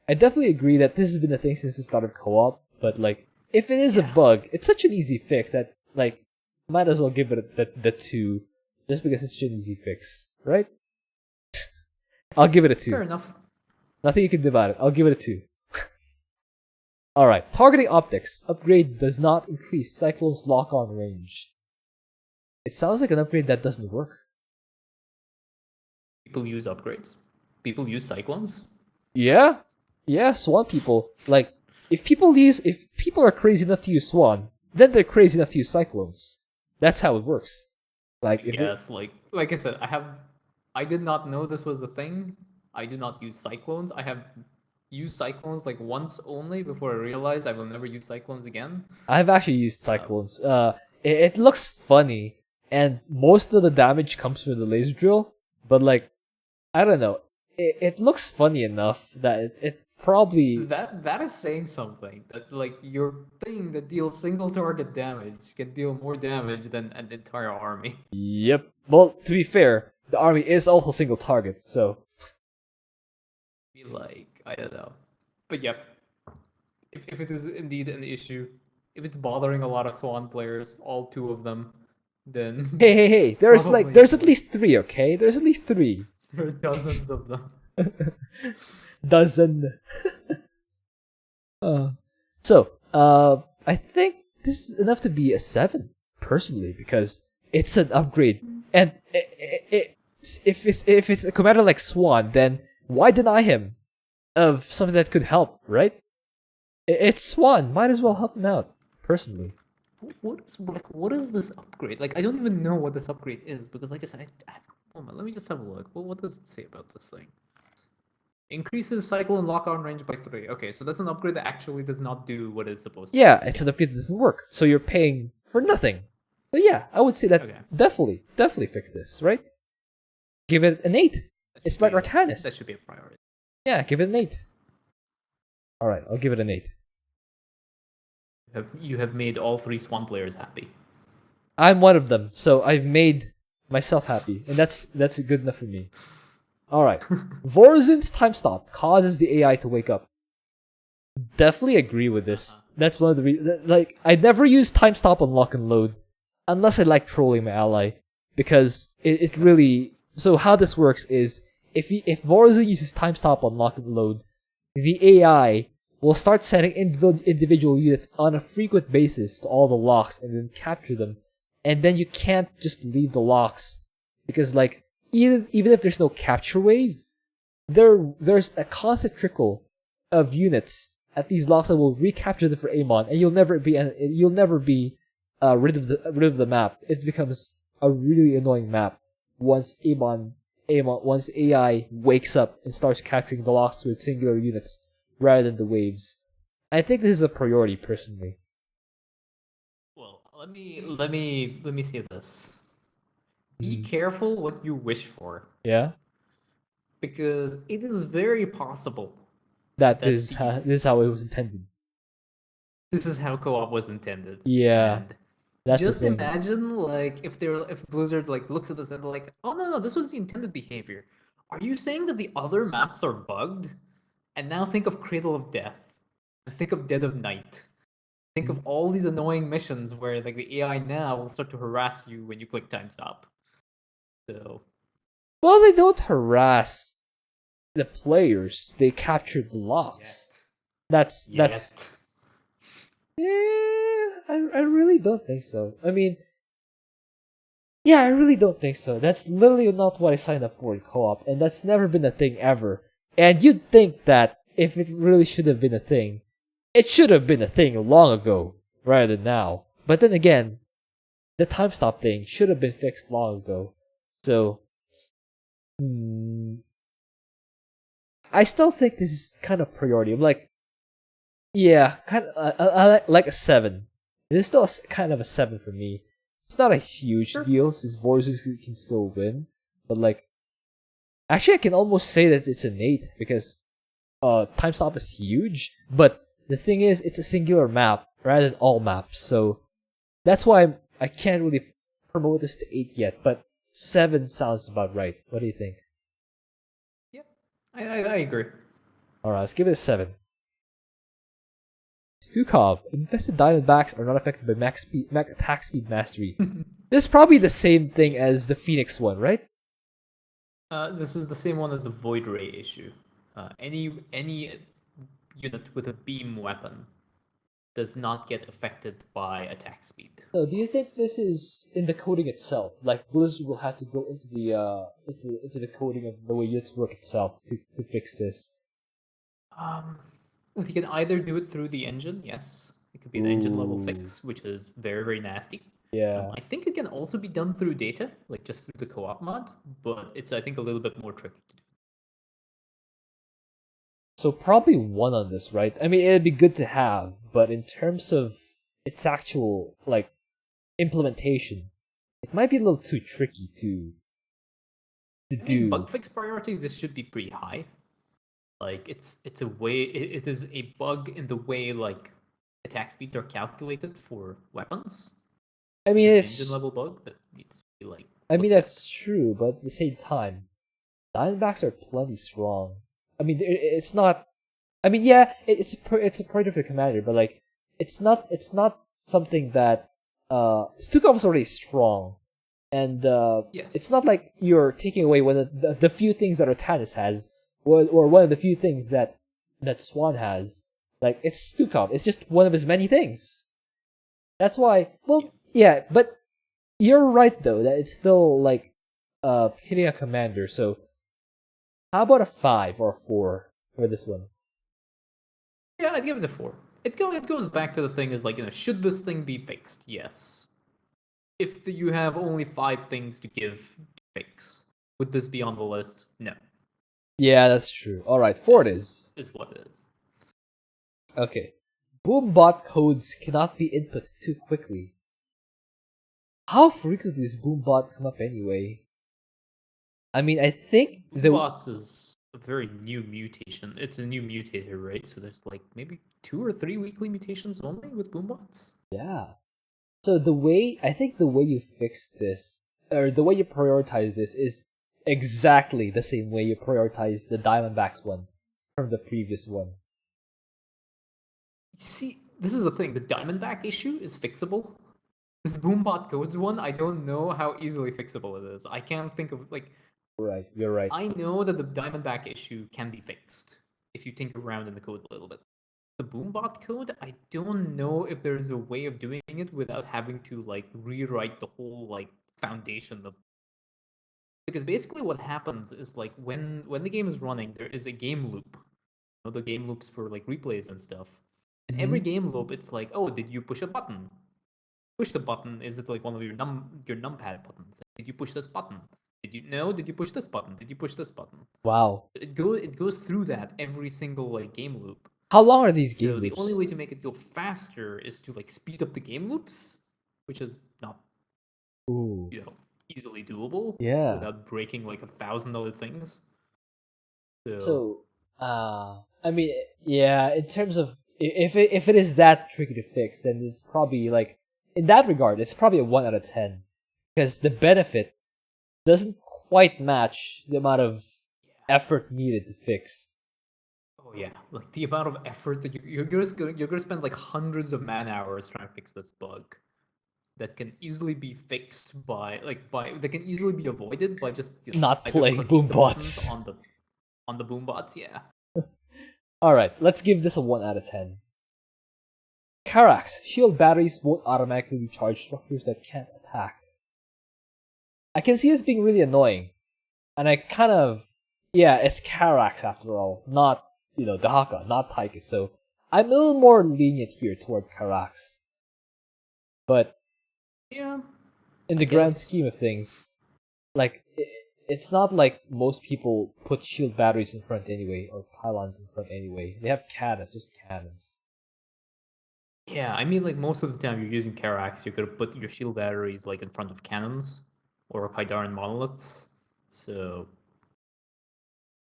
[SPEAKER 1] I definitely agree that this has been a thing since the start of co-op. But like, if it is a bug, it's such an easy fix that like, might as well give it the 2, just because it's such an easy fix, right? I'll give it a 2.
[SPEAKER 2] Fair enough.
[SPEAKER 1] Nothing you can do about it. I'll give it a 2. Alright, targeting optics. Upgrade does not increase Cyclone's lock-on range. It sounds like an upgrade that doesn't work.
[SPEAKER 2] People use upgrades. People use Cyclones.
[SPEAKER 1] Yeah, Swan people. Like, if people are crazy enough to use Swan, then they're crazy enough to use Cyclones. That's how it works. Like,
[SPEAKER 2] like I said, I did not know this was a thing. I do not use Cyclones. I have used Cyclones like once only before I realized I will never use Cyclones again.
[SPEAKER 1] I've actually used Cyclones. It looks funny, and most of the damage comes from the laser drill. But like, I don't know. It looks funny enough that it probably
[SPEAKER 2] that is saying something. That like your thing that deals single target damage can deal more damage than an entire army.
[SPEAKER 1] Yep. Well, to be fair, the army is also single target, so.
[SPEAKER 2] Like, I don't know, but yep. If it is indeed an issue, if it's bothering a lot of Swan players, all 2 of them, then
[SPEAKER 1] hey, there's at least 3, okay? There's at least 3.
[SPEAKER 2] There are dozens of them.
[SPEAKER 1] Dozen. So, I think this is enough to be a 7, personally, because it's an upgrade. And if it's a commander like Swan, then why deny him of something that could help, right? It's Swan. Might as well help him out, personally.
[SPEAKER 2] What is this upgrade? Like, I don't even know what this upgrade is, because like I said, let me just have a look. What does it say about this thing? Increases Cyclone lock-on range by 3. Okay, so that's an upgrade that actually does not do what it's supposed to.
[SPEAKER 1] Yeah, it's an upgrade that doesn't work. So you're paying for nothing. So yeah, I would say that definitely fix this, right? Give it an 8. It's like Artanis.
[SPEAKER 2] That should be a priority.
[SPEAKER 1] Yeah, give it an 8. Alright, I'll give it an 8.
[SPEAKER 2] You have made all 3 Swan players happy.
[SPEAKER 1] I'm one of them, so I've made myself happy, and that's good enough for me. Alright. Vorazun's time stop causes the AI to wake up. Definitely agree with this. That's one of the reasons. Like, I never use time stop on lock and load unless I like trolling my ally, because it really. So how this works is if Vorazun uses time stop on lock and load, the AI will start sending individual units on a frequent basis to all the locks and then capture them and then you can't just leave the locks because like even if there's no capture wave, there's a constant trickle of units at these locks that will recapture them for Amon, and you'll never be rid of the map. It becomes a really annoying map once once AI wakes up and starts capturing the locks with singular units rather than the waves. I think this is a priority personally.
[SPEAKER 2] Well, let me say this. Be careful what you wish for.
[SPEAKER 1] Yeah,
[SPEAKER 2] Because it is very possible
[SPEAKER 1] that this is how it was intended.
[SPEAKER 2] This is how co-op was intended.
[SPEAKER 1] Yeah,
[SPEAKER 2] And
[SPEAKER 1] that's
[SPEAKER 2] just
[SPEAKER 1] the thing.
[SPEAKER 2] imagine like if Blizzard like looks at this and they're like, oh no, this was the intended behavior. Are you saying that the other maps are bugged? And now think of Cradle of Death. And think of Dead of Night. Think of all these annoying missions where like the AI now will start to harass you when you click time stop. So
[SPEAKER 1] Well, they don't harass the players. They capture the locks. That's I really don't think so. I mean, yeah, I really don't think so. That's literally not what I signed up for in co-op, and that's never been a thing ever. And you'd think that if it really should have been a thing, it should have been a thing long ago, rather than now. But then again, the time stop thing should have been fixed long ago. So, I still think this is kind of priority. I'm like, yeah, kind of I like a 7. This is still kind of a 7 for me. It's not a huge deal since Vorazun can still win, but like, actually I can almost say that it's an 8 because time stop is huge. But the thing is, it's a singular map rather than all maps, so that's why I can't really promote this to 8 yet. But 7 sounds about right. What do you think?
[SPEAKER 2] Yep, I agree.
[SPEAKER 1] All right, let's give it a 7. Stukov. Infested Diamondbacks are not affected by max attack speed mastery. This is probably the same thing as the Phoenix one, right?
[SPEAKER 2] This is the same one as the Void Ray issue. Any unit with a beam weapon does not get affected by attack speed.
[SPEAKER 1] So, do you think this is in the coding itself? Like Blizzard will have to go into the coding of the way units work itself to fix this.
[SPEAKER 2] You can either do it through the engine, yes. It could be an engine level fix, which is very, very nasty.
[SPEAKER 1] Yeah.
[SPEAKER 2] I think it can also be done through data, like just through the co-op mod, but it's, I think, a little bit more tricky to do.
[SPEAKER 1] So probably 1 on this, right? I mean, it'd be good to have, but in terms of its actual, like, implementation, it might be a little too tricky to do.
[SPEAKER 2] Bug fix priority, this should be pretty high. Like, it is a bug in the way, like, attack speeds are calculated for weapons.
[SPEAKER 1] I mean,
[SPEAKER 2] it's an engine level bug that needs to be, like...
[SPEAKER 1] I mean, that's true, but at the same time, Diamondbacks are plenty strong. I mean, it's not... I mean, yeah, it's a priority for the commander, but, like, it's not something that... Stukov is already strong, and
[SPEAKER 2] yes.
[SPEAKER 1] It's not like you're taking away one of the few things that Artanis has, or one of the few things that Swan has. Like, it's Stukov. It's just one of his many things. That's why... Well, yeah, but you're right, though, that it's still, like, hitting a commander, so... How about a 5 or a 4 for this one?
[SPEAKER 2] Yeah, I'd give it a 4. It goes back to the thing is, like, should this thing be fixed? Yes. If you have only 5 things to give to fix, would this be on the list? No.
[SPEAKER 1] Yeah, that's true. Alright, 4 it is.
[SPEAKER 2] Is what it is.
[SPEAKER 1] Okay. Boombot codes cannot be input too quickly. How frequently does Boombot come up anyway? I mean, I think
[SPEAKER 2] Boombots is a very new mutation. It's a new mutator, right? So there's like maybe 2 or 3 weekly mutations only with Boombots.
[SPEAKER 1] Yeah. So I think the way you fix this, or the way you prioritize this, is exactly the same way you prioritize the Diamondbacks one from the previous one.
[SPEAKER 2] See, this is the thing. The Diamondback issue is fixable. This Boombot codes one, I don't know how easily fixable it is. I can't think of, like...
[SPEAKER 1] Right, you're right.
[SPEAKER 2] I know that the Diamondback issue can be fixed if you tinker around in the code a little bit. the boombot code, I don't know if there's a way of doing it without having to like rewrite the whole like foundation of. Because basically what happens is like when the game is running, there is a game loop. You know, the game loops for like replays and stuff. And every game loop, it's like, oh, did you push a button? Push the button. Is it like one of your numpad buttons? Did you push this button? Did you push this button? Did you push this button?
[SPEAKER 1] Wow.
[SPEAKER 2] It goes through that every single like game loop.
[SPEAKER 1] How long are these game
[SPEAKER 2] So
[SPEAKER 1] loops?
[SPEAKER 2] the only way to make it go faster is to like speed up the game loops, which is not easily doable.
[SPEAKER 1] Yeah.
[SPEAKER 2] Without breaking like 1,000 other things.
[SPEAKER 1] So I mean, yeah, in terms of if it is that tricky to fix, then it's probably like in that regard, it's probably a 1 out of 10 because the benefit doesn't quite match the amount of effort needed to fix.
[SPEAKER 2] Oh yeah, like the amount of effort that you're gonna spend like hundreds of man hours trying to fix this bug that can easily be fixed that can easily be avoided by just
[SPEAKER 1] not playing boombots
[SPEAKER 2] on the boombots. Yeah.
[SPEAKER 1] All right, let's give this a 1 out of 10. Karax, shield batteries won't automatically recharge structures that can't attack. I can see this being really annoying, and I kind of, it's Karax after all, not Dahaka, not Tychus, so I'm a little more lenient here toward Karax. But
[SPEAKER 2] yeah,
[SPEAKER 1] in the grand scheme of things, like it's not like most people put shield batteries in front anyway, or pylons in front anyway. They have cannons, just cannons.
[SPEAKER 2] Yeah, I mean, like most of the time you're using Karax, you're gonna put your shield batteries like in front of cannons or Kaidaran monoliths, so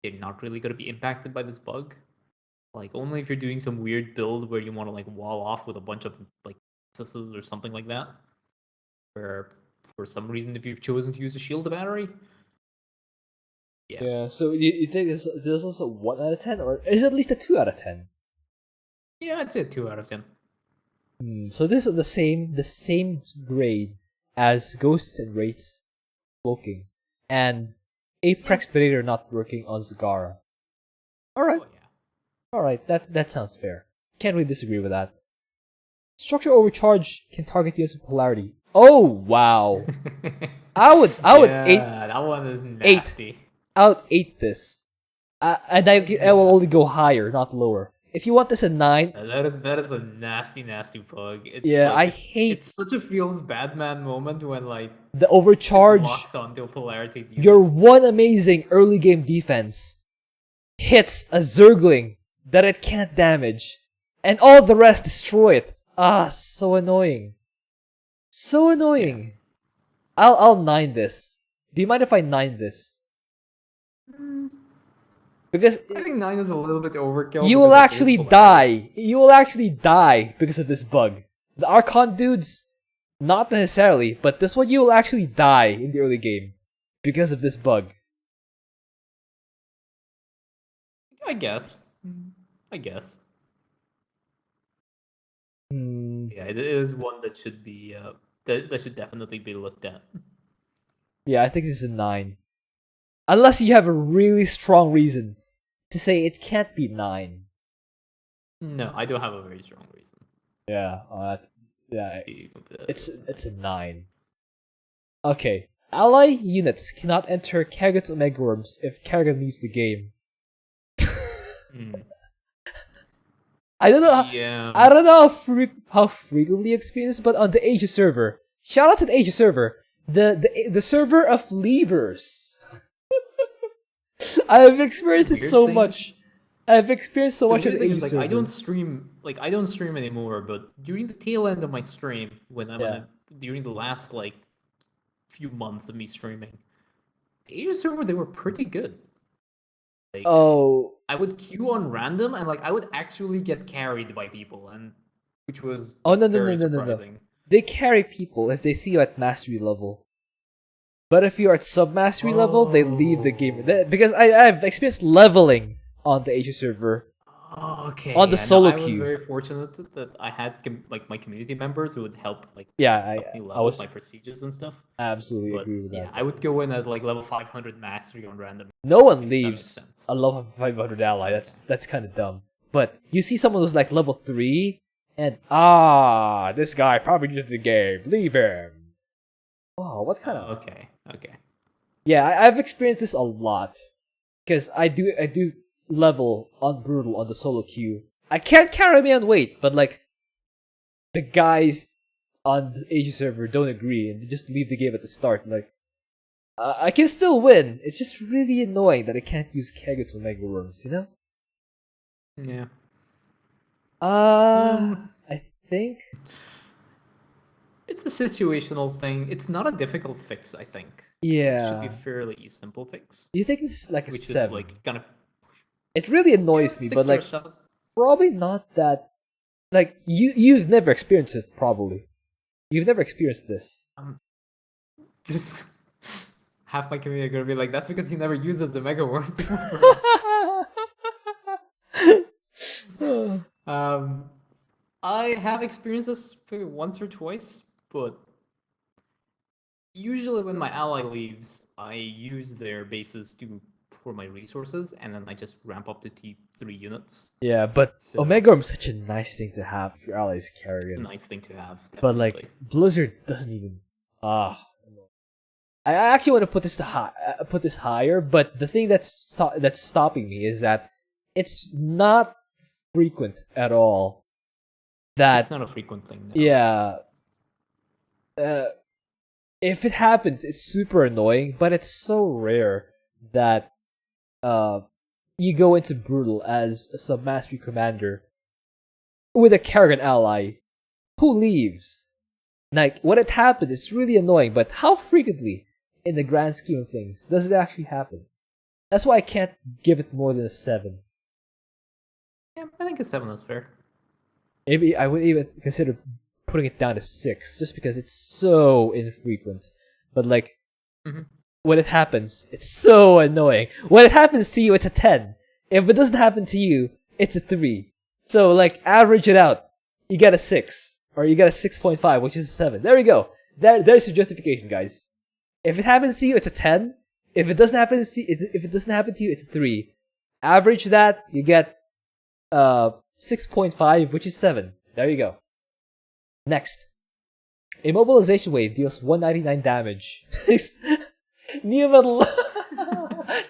[SPEAKER 2] they're not really gonna be impacted by this bug. Like only if you're doing some weird build where you want to like wall off with a bunch of like processes or something like that, where for some reason if you've chosen to use a shield battery.
[SPEAKER 1] Yeah, so you think this is a 1 out of 10, or is it at least a 2 out of 10?
[SPEAKER 2] Yeah, I'd say a 2 out of 10.
[SPEAKER 1] So this is the same grade as Ghosts and Wraiths cloaking, and Apex Predator not working on Zagara. Alright.
[SPEAKER 2] Oh, yeah.
[SPEAKER 1] Alright, that sounds fair. Can't really disagree with that. Structure overcharge can target the with polarity. Oh wow. I would
[SPEAKER 2] that one is nasty.
[SPEAKER 1] I would 8 this. And I will only go higher, not lower. If you want this a 9,
[SPEAKER 2] that is a nasty bug. It's
[SPEAKER 1] I hate.
[SPEAKER 2] It's such a feels bad man moment when like
[SPEAKER 1] the overcharge
[SPEAKER 2] locks onto a polarity.
[SPEAKER 1] Your one amazing early game defense hits a Zergling that it can't damage, and all the rest destroy it. So annoying. So annoying. Yeah. I'll 9 this. Do you mind if I 9 this? Because
[SPEAKER 2] I think 9 is a little bit overkill.
[SPEAKER 1] You will actually die. You will actually die because of this bug. The Archon dudes, not necessarily, but this one you will actually die in the early game because of this bug.
[SPEAKER 2] I guess. Yeah, it is one that should be that should definitely be looked at.
[SPEAKER 1] Yeah, I think this is a 9. Unless you have a really strong reason to say it can't be 9.
[SPEAKER 2] No, I don't have a very strong reason.
[SPEAKER 1] Yeah, it's a 9. Okay, ally units cannot enter Kerrigan's Omega Worms if Kerrigan leaves the game. I don't know. I don't know how frequently experienced, but on the Asia server, shout out to the Asia server, the server of leavers. I've experienced it so much. I've experienced so much of the Asia server.
[SPEAKER 2] I don't stream anymore, but during the tail end of my stream, when I'm during the last like few months of me streaming, the Asia server, they were pretty good. Like, I would queue on random and like I would actually get carried by people, and which was very surprising.
[SPEAKER 1] No. They carry people if they see you at mastery level. But if you're at sub-mastery level, they leave the game. Because I've experienced leveling on the Asia server.
[SPEAKER 2] Okay.
[SPEAKER 1] On the solo queue.
[SPEAKER 2] I was very fortunate that I had like my community members who would help like
[SPEAKER 1] I was
[SPEAKER 2] my procedures and stuff.
[SPEAKER 1] I absolutely agree with that.
[SPEAKER 2] Yeah, I would go in at like level 500 mastery on random.
[SPEAKER 1] No one leaves a level 500 ally. That's kind of dumb. But you see someone who's like level 3, and this guy probably did the game. Leave him. Oh, what kind of?
[SPEAKER 2] Okay.
[SPEAKER 1] Yeah, I've experienced this a lot because I do level on brutal on the solo queue. I can't carry me on weight, but like the guys on the Asia server don't agree and they just leave the game at the start. And like I can still win. It's just really annoying that I can't use Kerrigan's Omega Worms. You know?
[SPEAKER 2] Yeah.
[SPEAKER 1] I think
[SPEAKER 2] it's a situational thing. It's not a difficult fix, I think.
[SPEAKER 1] Yeah.
[SPEAKER 2] It should be a fairly simple fix.
[SPEAKER 1] You think it's like a
[SPEAKER 2] which
[SPEAKER 1] 7?
[SPEAKER 2] Is like kind of.
[SPEAKER 1] It really annoys me, but like
[SPEAKER 2] 7.
[SPEAKER 1] probably not that. Like you've never experienced this, probably. You've never experienced this.
[SPEAKER 2] Just half my community are gonna be like, that's because he never uses the Mega Worms. I have experienced this maybe once or twice, but usually when my ally leaves, I use their bases for my resources, and then I just ramp up to T3 units.
[SPEAKER 1] Yeah, but Omega Worm is such a nice thing to have if your ally is carrying.
[SPEAKER 2] It's a nice thing to have. Definitely.
[SPEAKER 1] But like Blizzard doesn't even. I actually want to put this higher, but the thing that's stopping me is that it's not frequent at all.
[SPEAKER 2] It's not a frequent thing. No.
[SPEAKER 1] Yeah. If it happens, it's super annoying, but it's so rare that you go into Brutal as a Submastery Commander with a Kerrigan ally who leaves. Like, when it happens, it's really annoying, but how frequently, in the grand scheme of things, does it actually happen? That's why I can't give it more than a 7.
[SPEAKER 2] Yeah, I think a 7 is fair.
[SPEAKER 1] Maybe I would even consider putting it down to 6, just because it's so infrequent. But like, when it happens, it's so annoying. When it happens to you, it's a 10. If it doesn't happen to you, it's a 3. So like, average it out. You get a 6. Or you get a 6.5, which is a 7. There we go. There's your justification, guys. If it happens to you, it's a 10. If it doesn't happen to you, it's a 3. Average that, you get 6.5, which is 7. There you go. Next. Immobilization Wave deals 199 damage. Neometal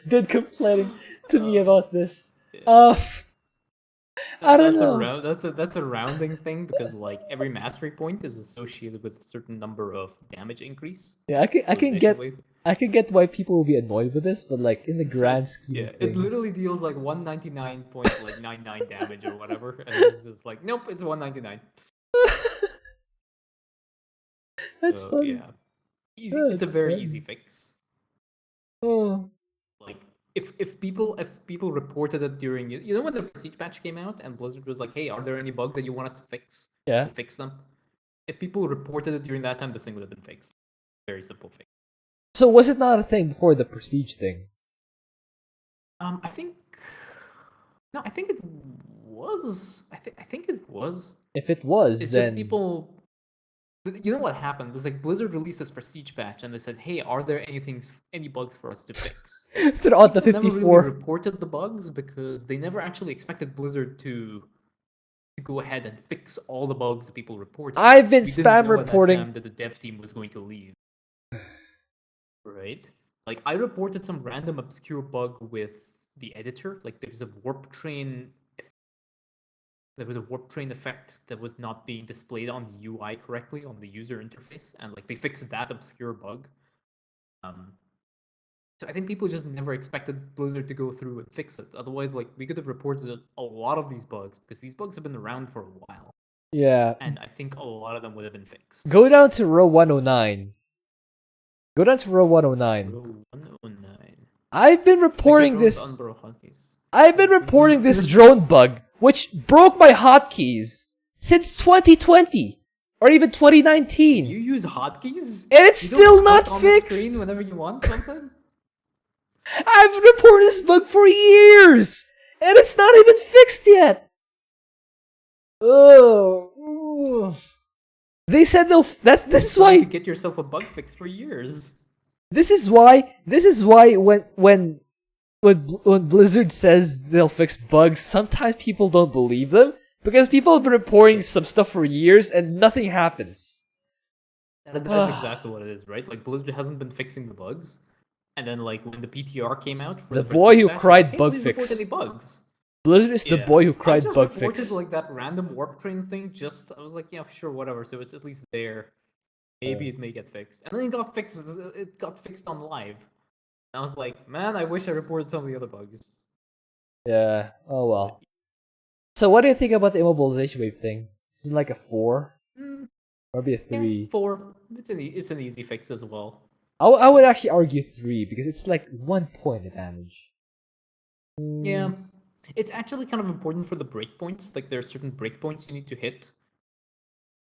[SPEAKER 1] did complaining to me about this. I don't know.
[SPEAKER 2] That's a rounding thing because like every mastery point is associated with a certain number of damage increase.
[SPEAKER 1] Yeah, I can get why people will be annoyed with this, but like in the grand scheme of things,
[SPEAKER 2] it literally deals like 199.99 damage or whatever, and it's just like nope, it's 199.
[SPEAKER 1] That's funny.
[SPEAKER 2] Yeah, easy. It's a very easy fix.
[SPEAKER 1] Oh.
[SPEAKER 2] Like if people reported it during when the Prestige patch came out and Blizzard was like, hey, are there any bugs that you want us to fix?
[SPEAKER 1] Yeah.
[SPEAKER 2] We'll fix them. If people reported it during that time, this thing would have been fixed. Very simple fix.
[SPEAKER 1] So was it not a thing before the Prestige thing?
[SPEAKER 2] I think it was. I think it was.
[SPEAKER 1] If it was,
[SPEAKER 2] it's
[SPEAKER 1] then
[SPEAKER 2] just people. You know what happened? It's like Blizzard released this Prestige patch, and they said, "Hey, are there any bugs for us to fix?"
[SPEAKER 1] throughout the 54,
[SPEAKER 2] never really reported the bugs because they never actually expected Blizzard to go ahead and fix all the bugs that people reported.
[SPEAKER 1] I've been spam reporting
[SPEAKER 2] that the dev team was going to leave. Right? Like I reported some random obscure bug with the editor. Like there was a warp train effect that was not being displayed on the UI correctly on the user interface, and like they fixed that obscure bug. So I think people just never expected Blizzard to go through and fix it. Otherwise, like we could have reported a lot of these bugs because these bugs have been around for a while.
[SPEAKER 1] Yeah.
[SPEAKER 2] And I think a lot of them would have been fixed.
[SPEAKER 1] Go down to row 109. Go down to row 109.
[SPEAKER 2] Row 109.
[SPEAKER 1] I've been reporting this. I've been reporting this drone bug, which broke my hotkeys since 2020 or even 2019.
[SPEAKER 2] You use hotkeys?
[SPEAKER 1] And it's still not fixed.
[SPEAKER 2] Whenever you want something.
[SPEAKER 1] I've reported this bug for years, and it's not even fixed yet. Oh. They said they'll. This is why.
[SPEAKER 2] You get yourself a bug fix for years.
[SPEAKER 1] This is why when when Blizzard says they'll fix bugs, sometimes people don't believe them because people have been reporting some stuff for years and nothing happens.
[SPEAKER 2] That's exactly what it is, right? Like Blizzard hasn't been fixing the bugs, and then like when the PTR came out for
[SPEAKER 1] The
[SPEAKER 2] the
[SPEAKER 1] boy
[SPEAKER 2] Prestige
[SPEAKER 1] who
[SPEAKER 2] patch,
[SPEAKER 1] cried
[SPEAKER 2] like, hey,
[SPEAKER 1] bug
[SPEAKER 2] please
[SPEAKER 1] fix.
[SPEAKER 2] report any bugs.
[SPEAKER 1] Blizzard is the boy who cried bug
[SPEAKER 2] reported,
[SPEAKER 1] fix.
[SPEAKER 2] like that random warp train thing. I was like, yeah, sure, whatever. So it's at least there. Maybe it may get fixed, and then it got fixed. It got fixed on live. And I was like, man, I wish I reported some of the other bugs.
[SPEAKER 1] Yeah. Oh well. So what do you think about the immobilization wave thing? Is it like a 4? Or be a 3?
[SPEAKER 2] Yeah, 4. It's an easy fix as well.
[SPEAKER 1] I would actually argue 3 because it's like 1 point of damage.
[SPEAKER 2] Yeah. It's actually kind of important for the breakpoints. Like there are certain breakpoints you need to hit.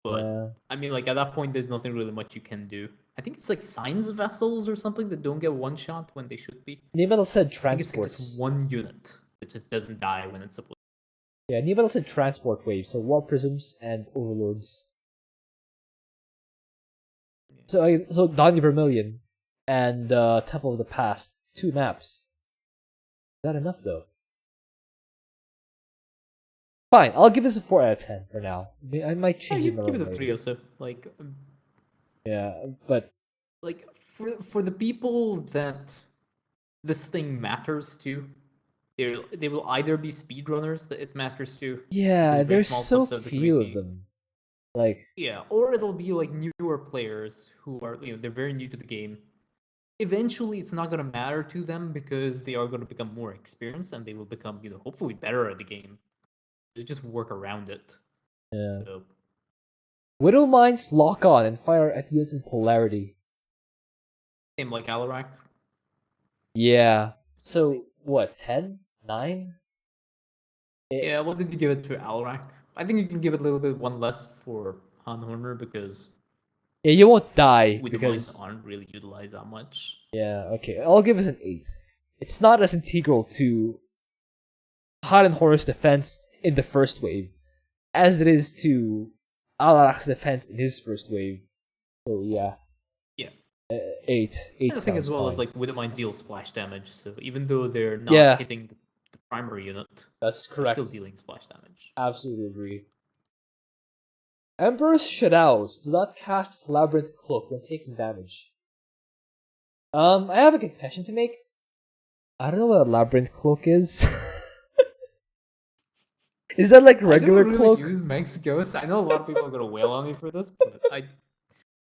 [SPEAKER 2] But
[SPEAKER 1] Yeah.
[SPEAKER 2] I mean, like at that point, there's nothing really much you can do. I think it's like science vessels or something that don't get one shot when they should be.
[SPEAKER 1] Nemetal said
[SPEAKER 2] I think
[SPEAKER 1] transports.
[SPEAKER 2] it's like just one unit that just doesn't die when it's supposed to.
[SPEAKER 1] Yeah, Nemetal said transport waves, so warp prisms and overlords. Yeah. So Donny Vermillion and Temple of the Past, 2 maps. Is that enough though? Fine, I'll give this a 4 out of 10 for now. I might change it.
[SPEAKER 2] Give it a 3 also. Like,
[SPEAKER 1] yeah, but
[SPEAKER 2] like for the people that this thing matters to, they will either be speedrunners that it matters to.
[SPEAKER 1] Yeah, there's so few of them. Like,
[SPEAKER 2] yeah, or it'll be like newer players who are, they're very new to the game. Eventually, it's not gonna matter to them because they are gonna become more experienced and they will become, hopefully better at the game. They just work around it.
[SPEAKER 1] Yeah.
[SPEAKER 2] So.
[SPEAKER 1] Widow Mines lock on and fire at units in polarity.
[SPEAKER 2] Same like Alarak.
[SPEAKER 1] Yeah. So what? 10? 9?
[SPEAKER 2] Yeah. What did you give it to Alarak? I think you can give it a little bit one less for Han Horner because.
[SPEAKER 1] Yeah, you won't die
[SPEAKER 2] Widow
[SPEAKER 1] because
[SPEAKER 2] Mines aren't really utilized that much.
[SPEAKER 1] Yeah. Okay. I'll give it an 8. It's not as integral to Han and Horner's defense in the first wave as it is to Alarak's defense in his first wave. So yeah.
[SPEAKER 2] Yeah.
[SPEAKER 1] 8. 8.
[SPEAKER 2] I think as well as like Widow Mines deal splash damage. So even though they're not hitting the primary unit,
[SPEAKER 1] that's correct.
[SPEAKER 2] They're still dealing splash damage.
[SPEAKER 1] Absolutely agree. Emperor's Shadows do not cast Labyrinth Cloak when taking damage. I have a confession to make. I don't know what a Labyrinth Cloak is. Is that like regular cloak?
[SPEAKER 2] I don't really use Mengsk Ghost. I know a lot of people are gonna wail on me for this, but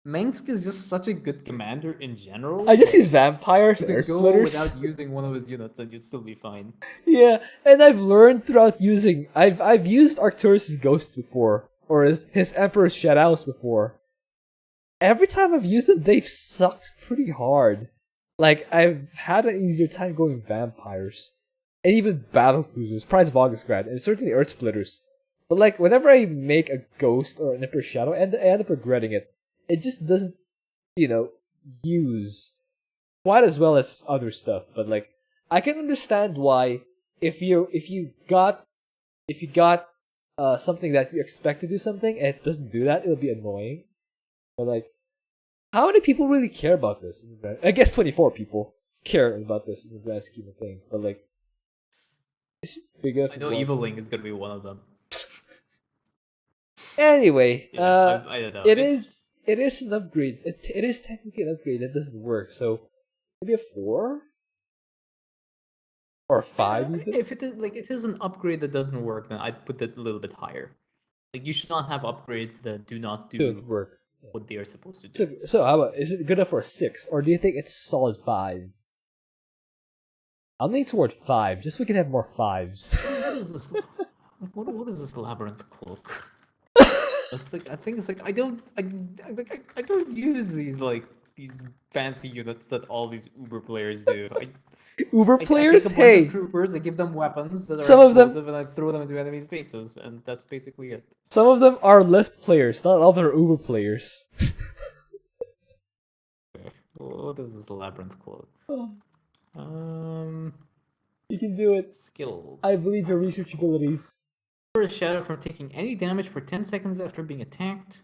[SPEAKER 2] Mengsk is just such a good commander in general.
[SPEAKER 1] I just use vampires and air splitters
[SPEAKER 2] without using one of his units, and you'd still be fine.
[SPEAKER 1] Yeah, and I've learned throughout using. I've used Arcturus' Ghost before, or his Emperor's Shadows before. Every time I've used them, they've sucked pretty hard. Like I've had an easier time going vampires. And even battle cruisers, Prize of Augustgrad, and certainly Earth Splitters. But like, whenever I make a Ghost or an Emperor's Shadow, and I end up regretting it, it just doesn't, use quite as well as other stuff. But like, I can understand why if you got something that you expect to do something and it doesn't do that, it'll be annoying. But like, how many people really care about this? I guess 24 people care about this in the grand scheme of things. But like, big enough
[SPEAKER 2] I know Eviling is gonna be one of them.
[SPEAKER 1] Anyway,
[SPEAKER 2] I don't know.
[SPEAKER 1] It is an upgrade. It is technically an upgrade that doesn't work. So maybe a 4 or a 5. Even?
[SPEAKER 2] If it is an upgrade that doesn't work, then I'd put it a little bit higher. Like you should not have upgrades that do not do
[SPEAKER 1] work
[SPEAKER 2] what they are supposed to do.
[SPEAKER 1] So how about, is it good enough for a 6, or do you think it's solid 5? I'll lean toward 5, just so we can have more 5s.
[SPEAKER 2] What is this? What is this Labyrinth Cloak? I think it's like I don't use these fancy units that all these Uber players do.
[SPEAKER 1] Uber players?
[SPEAKER 2] I take a bunch of troopers, I give them weapons that are explosive, and I throw them into enemy spaces, and that's basically it.
[SPEAKER 1] Some of them are lift players, not all of them are Uber players.
[SPEAKER 2] Okay. What is this Labyrinth Cloak?
[SPEAKER 1] You can do it.
[SPEAKER 2] Skills.
[SPEAKER 1] I believe your research abilities.
[SPEAKER 2] A shadow from taking any damage for 10 seconds after being attacked.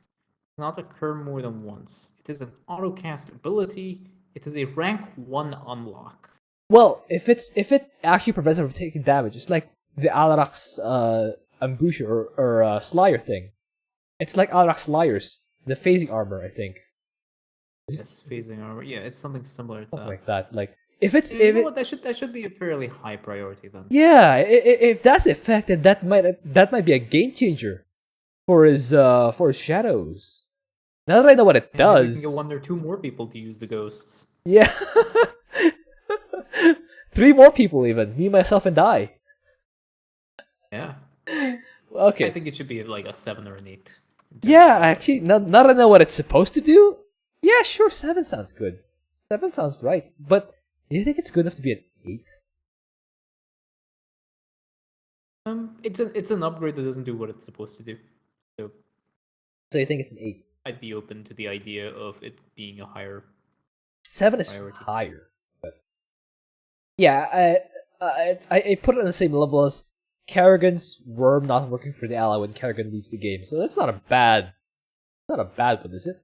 [SPEAKER 2] Not occur more than once. It is an auto-cast ability. It is a rank 1 unlock.
[SPEAKER 1] Well, if it actually prevents them from taking damage, it's like the Alarak's ambusher or Slayer thing. It's like Alarak's Slayers, the phasing armor, I think.
[SPEAKER 2] Yes, phasing armor. Yeah, it's something similar to
[SPEAKER 1] Something like that. Like if it's
[SPEAKER 2] you know what, that should be a fairly high priority then.
[SPEAKER 1] yeah, if that's the effect, then that might be a game changer for his shadows. Now that I know what it does,
[SPEAKER 2] we can get 1 or 2 more people to use the ghosts.
[SPEAKER 1] Yeah, 3 more people even. Me, myself, and I.
[SPEAKER 2] Yeah.
[SPEAKER 1] Okay.
[SPEAKER 2] I think it should be like a 7 or an 8.
[SPEAKER 1] Yeah, actually, now that I know what it's supposed to do, yeah, sure, 7 sounds good. 7 sounds right. But do you think it's good enough to be an 8?
[SPEAKER 2] It's an upgrade that doesn't do what it's supposed to do.
[SPEAKER 1] So you think it's an 8?
[SPEAKER 2] I'd be open to the idea of it being a higher
[SPEAKER 1] 7 is
[SPEAKER 2] priority.
[SPEAKER 1] higher, but yeah, I put it on the same level as Kerrigan's worm not working for the ally when Kerrigan leaves the game. So that's not a bad one, is it?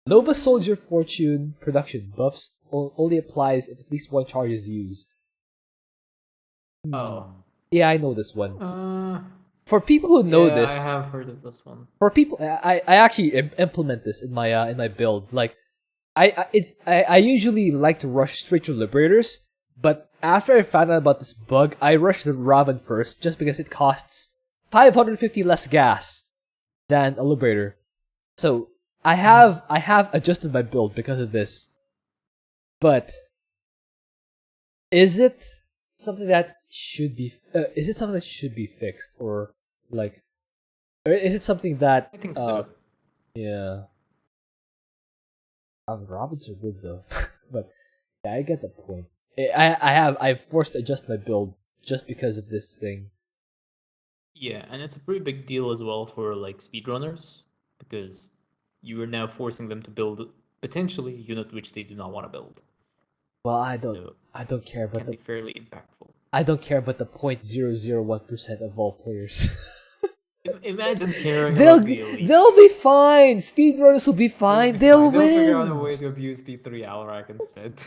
[SPEAKER 1] Nova Soldier Fortune production buffs only applies if at least 1 charge is used.
[SPEAKER 2] Oh.
[SPEAKER 1] Yeah, I know this one. For people who know this,
[SPEAKER 2] I have heard of this one.
[SPEAKER 1] For people, I actually implement this in my build. Like, I usually like to rush straight to Liberators, but after I found out about this bug, I rushed the Raven first just because it costs 550 less gas than a Liberator. So I have adjusted my build because of this. But is it something that should be fixed, or like, or is it something that
[SPEAKER 2] I think so.
[SPEAKER 1] Yeah. Robins are good though, but yeah, I get the point. I've forced to adjust my build just because of this thing.
[SPEAKER 2] Yeah, and it's a pretty big deal as well for like speedrunners, because you are now forcing them to build potentially a unit which they do not want to build.
[SPEAKER 1] Well, I don't care about
[SPEAKER 2] can be fairly impactful.
[SPEAKER 1] I don't care about the 0.001% of all players.
[SPEAKER 2] Imagine caring about the elite.
[SPEAKER 1] They'll be fine. Speedrunners will be fine. They'll win.
[SPEAKER 2] They'll figure out a way to abuse P3 Alarak instead.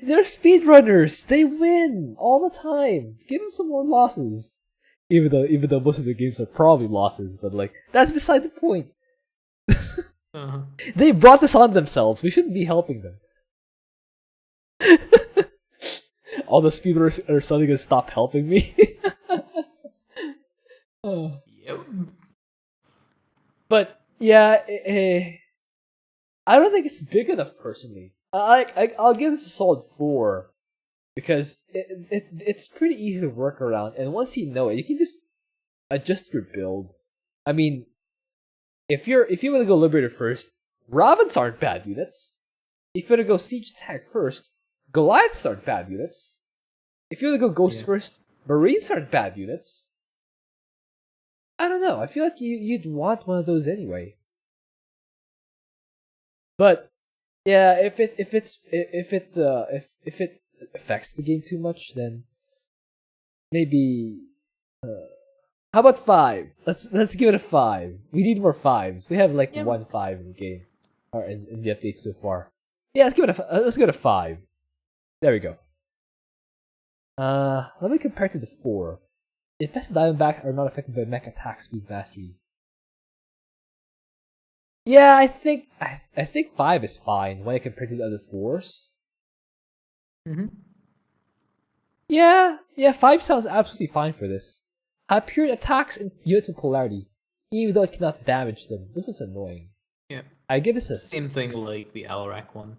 [SPEAKER 1] They're speedrunners. They win all the time. Give them some more losses. Even though most of their games are probably losses, but like, that's beside the point. They brought this on themselves. We shouldn't be helping them. All the speedrunners are suddenly gonna stop helping me.
[SPEAKER 2] Yep.
[SPEAKER 1] But yeah, I don't think it's big enough personally. I'll give this a solid 4 because it's pretty easy to work around, and once you know it, you can just adjust your build. I mean, if you want to go Liberator first, Ravens aren't bad units. If you want to go Siege Attack first, Goliaths aren't bad units. If you want to go Ghost first, Marines aren't bad units. I don't know. I feel like you'd want one of those anyway. But yeah, if it affects the game too much, then maybe. How about 5? Let's give it a 5. We need more 5s. We have like 1 5 in the game, or in the updates so far. Yeah, let's give it a 5. There we go. Let me compare to the 4. Infested Diamondbacks are not affected by mech attack speed mastery. Yeah, I think 5 is fine when I compare to the other 4s. Yeah, 5 sounds absolutely fine for this. Hyperion attacks and units of polarity, even though it cannot damage them. This was annoying.
[SPEAKER 2] Yeah.
[SPEAKER 1] I give this a
[SPEAKER 2] same thing like the Alarak one.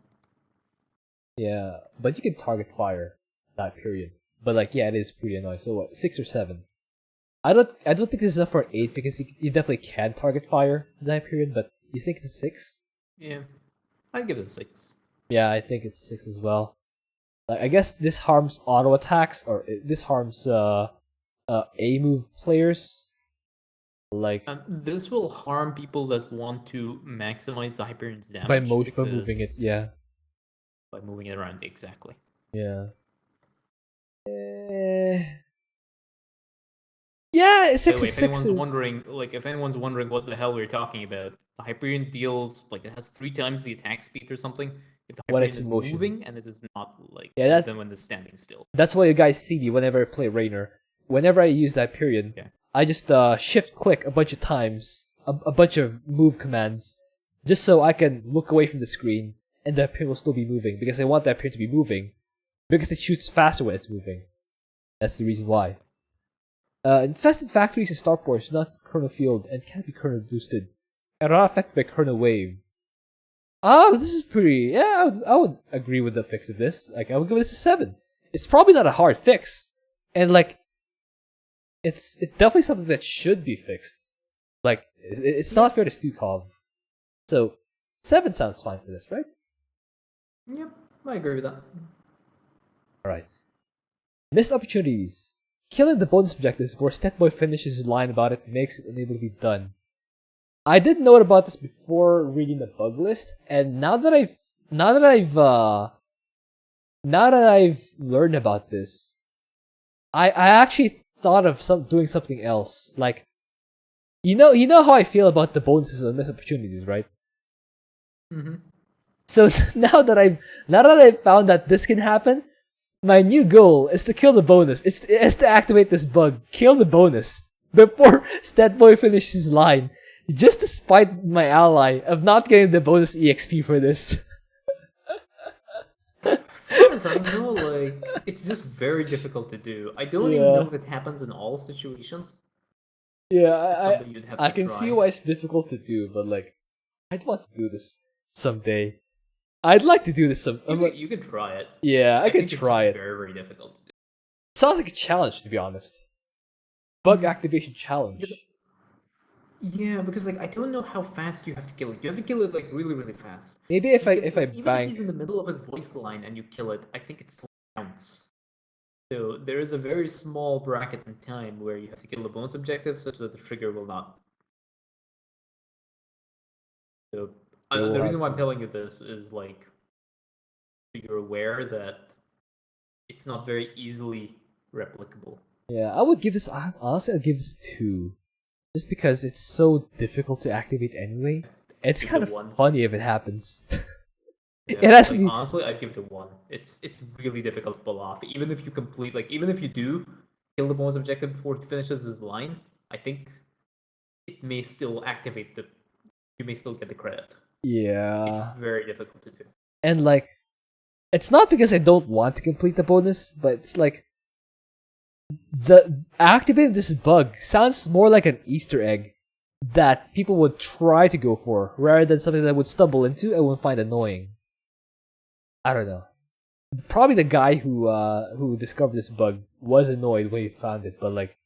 [SPEAKER 1] Yeah, but you can target fire that period. But like, yeah, it is pretty annoying. So what, 6 or 7? I don't think this is enough for an 8 because you definitely can target fire in that period. But you think it's a 6?
[SPEAKER 2] Yeah, I'd give it a 6.
[SPEAKER 1] Yeah, I think it's 6 as well. Like, I guess this harms auto attacks, or this harms A move players. Like
[SPEAKER 2] this will harm people that want to maximize the Hyperion's damage
[SPEAKER 1] by moving it. Yeah,
[SPEAKER 2] by moving it around, exactly.
[SPEAKER 1] Yeah. Yeah, 6 is 6
[SPEAKER 2] if anyone's wondering what the hell we're talking about, the Hyperion deals, like, it has 3 times the attack speed or something, if the
[SPEAKER 1] when
[SPEAKER 2] Hyperion
[SPEAKER 1] it's
[SPEAKER 2] is
[SPEAKER 1] in motion.
[SPEAKER 2] moving and it is not like than when it's standing still.
[SPEAKER 1] That's why you guys see me whenever I play Rainer. Whenever I use that Hyperion, I just shift click a bunch of times, a bunch of move commands, just so I can look away from the screen and the Hyperion will still be moving, because I want the Hyperion to be moving, because it shoots faster when it's moving. That's the reason why. Infested factories and starports do not kernel field and can't be kernel boosted. And are not affected by kernel wave. Oh, this is pretty... Yeah, I would agree with the fix of this. Like, I would give this a 7. It's probably not a hard fix. And, like, it's definitely something that should be fixed. Like, it's not fair to Stukov. So, 7 sounds fine for this, right?
[SPEAKER 2] Yep, I agree with that.
[SPEAKER 1] Alright. Missed opportunities. Killing the bonus objectives before Stetboy finishes his line about it makes it unable to be done. I did note about this before reading the bug list, and now that I've learned about this, I actually thought of doing something else. Like, you know how I feel about the bonuses and missed opportunities, right?
[SPEAKER 2] Mm-hmm.
[SPEAKER 1] So now that I've found that this can happen, my new goal is to kill the bonus. It's to activate this bug, kill the bonus before Statboy finishes his line, just to spite my ally of not getting the bonus EXP for this.
[SPEAKER 2] As I know, like, it's just very difficult to do. I don't even know if it happens in all situations.
[SPEAKER 1] Yeah, I can see why it's difficult to do, but like, I'd want to do this someday. I'd like to do this
[SPEAKER 2] You could try it.
[SPEAKER 1] Yeah, I could try it.
[SPEAKER 2] Very, very difficult to do.
[SPEAKER 1] Sounds like a challenge, to be honest. Bug activation challenge.
[SPEAKER 2] Yeah, because like I don't know how fast you have to kill it. You have to kill it like really, really fast.
[SPEAKER 1] Maybe if I
[SPEAKER 2] even
[SPEAKER 1] bank.
[SPEAKER 2] If he's in the middle of his voice line and you kill it, I think it still counts. So there is a very small bracket in time where you have to kill the bonus objective such that the trigger will not. So the reason why I'm telling you this is like, so you're aware that it's not very easily replicable.
[SPEAKER 1] Yeah, I would give this. Honestly, I'd give this a 2, just because it's so difficult to activate anyway. It's kind of funny if it happens.
[SPEAKER 2] Yeah, it has to be. Honestly, I'd give it a 1. It's really difficult to pull off. Even if you complete, like, even if you do kill the bonus objective before he finishes his line, I think it may still activate the. You may still get the credit.
[SPEAKER 1] Yeah.
[SPEAKER 2] It's very difficult to do.
[SPEAKER 1] And like, it's not because I don't want to complete the bonus, but it's like, activating this bug sounds more like an Easter egg that people would try to go for, rather than something that would stumble into and would find annoying. I don't know. Probably the guy who discovered this bug was annoyed when he found it, but like,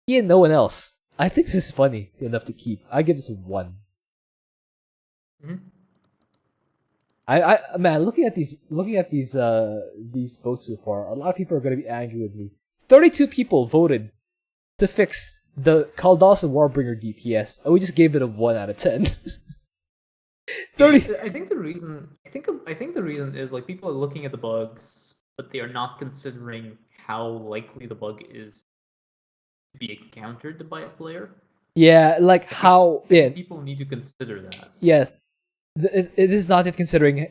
[SPEAKER 1] he and no one else. I think this is funny enough to keep. I give this a 1.
[SPEAKER 2] Mm-hmm.
[SPEAKER 1] Man, looking at these votes so far, a lot of people are going to be angry with me. 32 people voted to fix the Kaldalson Warbringer DPS, and we just gave it a 1 out of 10.
[SPEAKER 2] 30. I think the reason is like people are looking at the bugs, but they are not considering how likely the bug is to be encountered by a player.
[SPEAKER 1] Yeah, like how
[SPEAKER 2] people need to consider that.
[SPEAKER 1] Yes. It is not yet considering,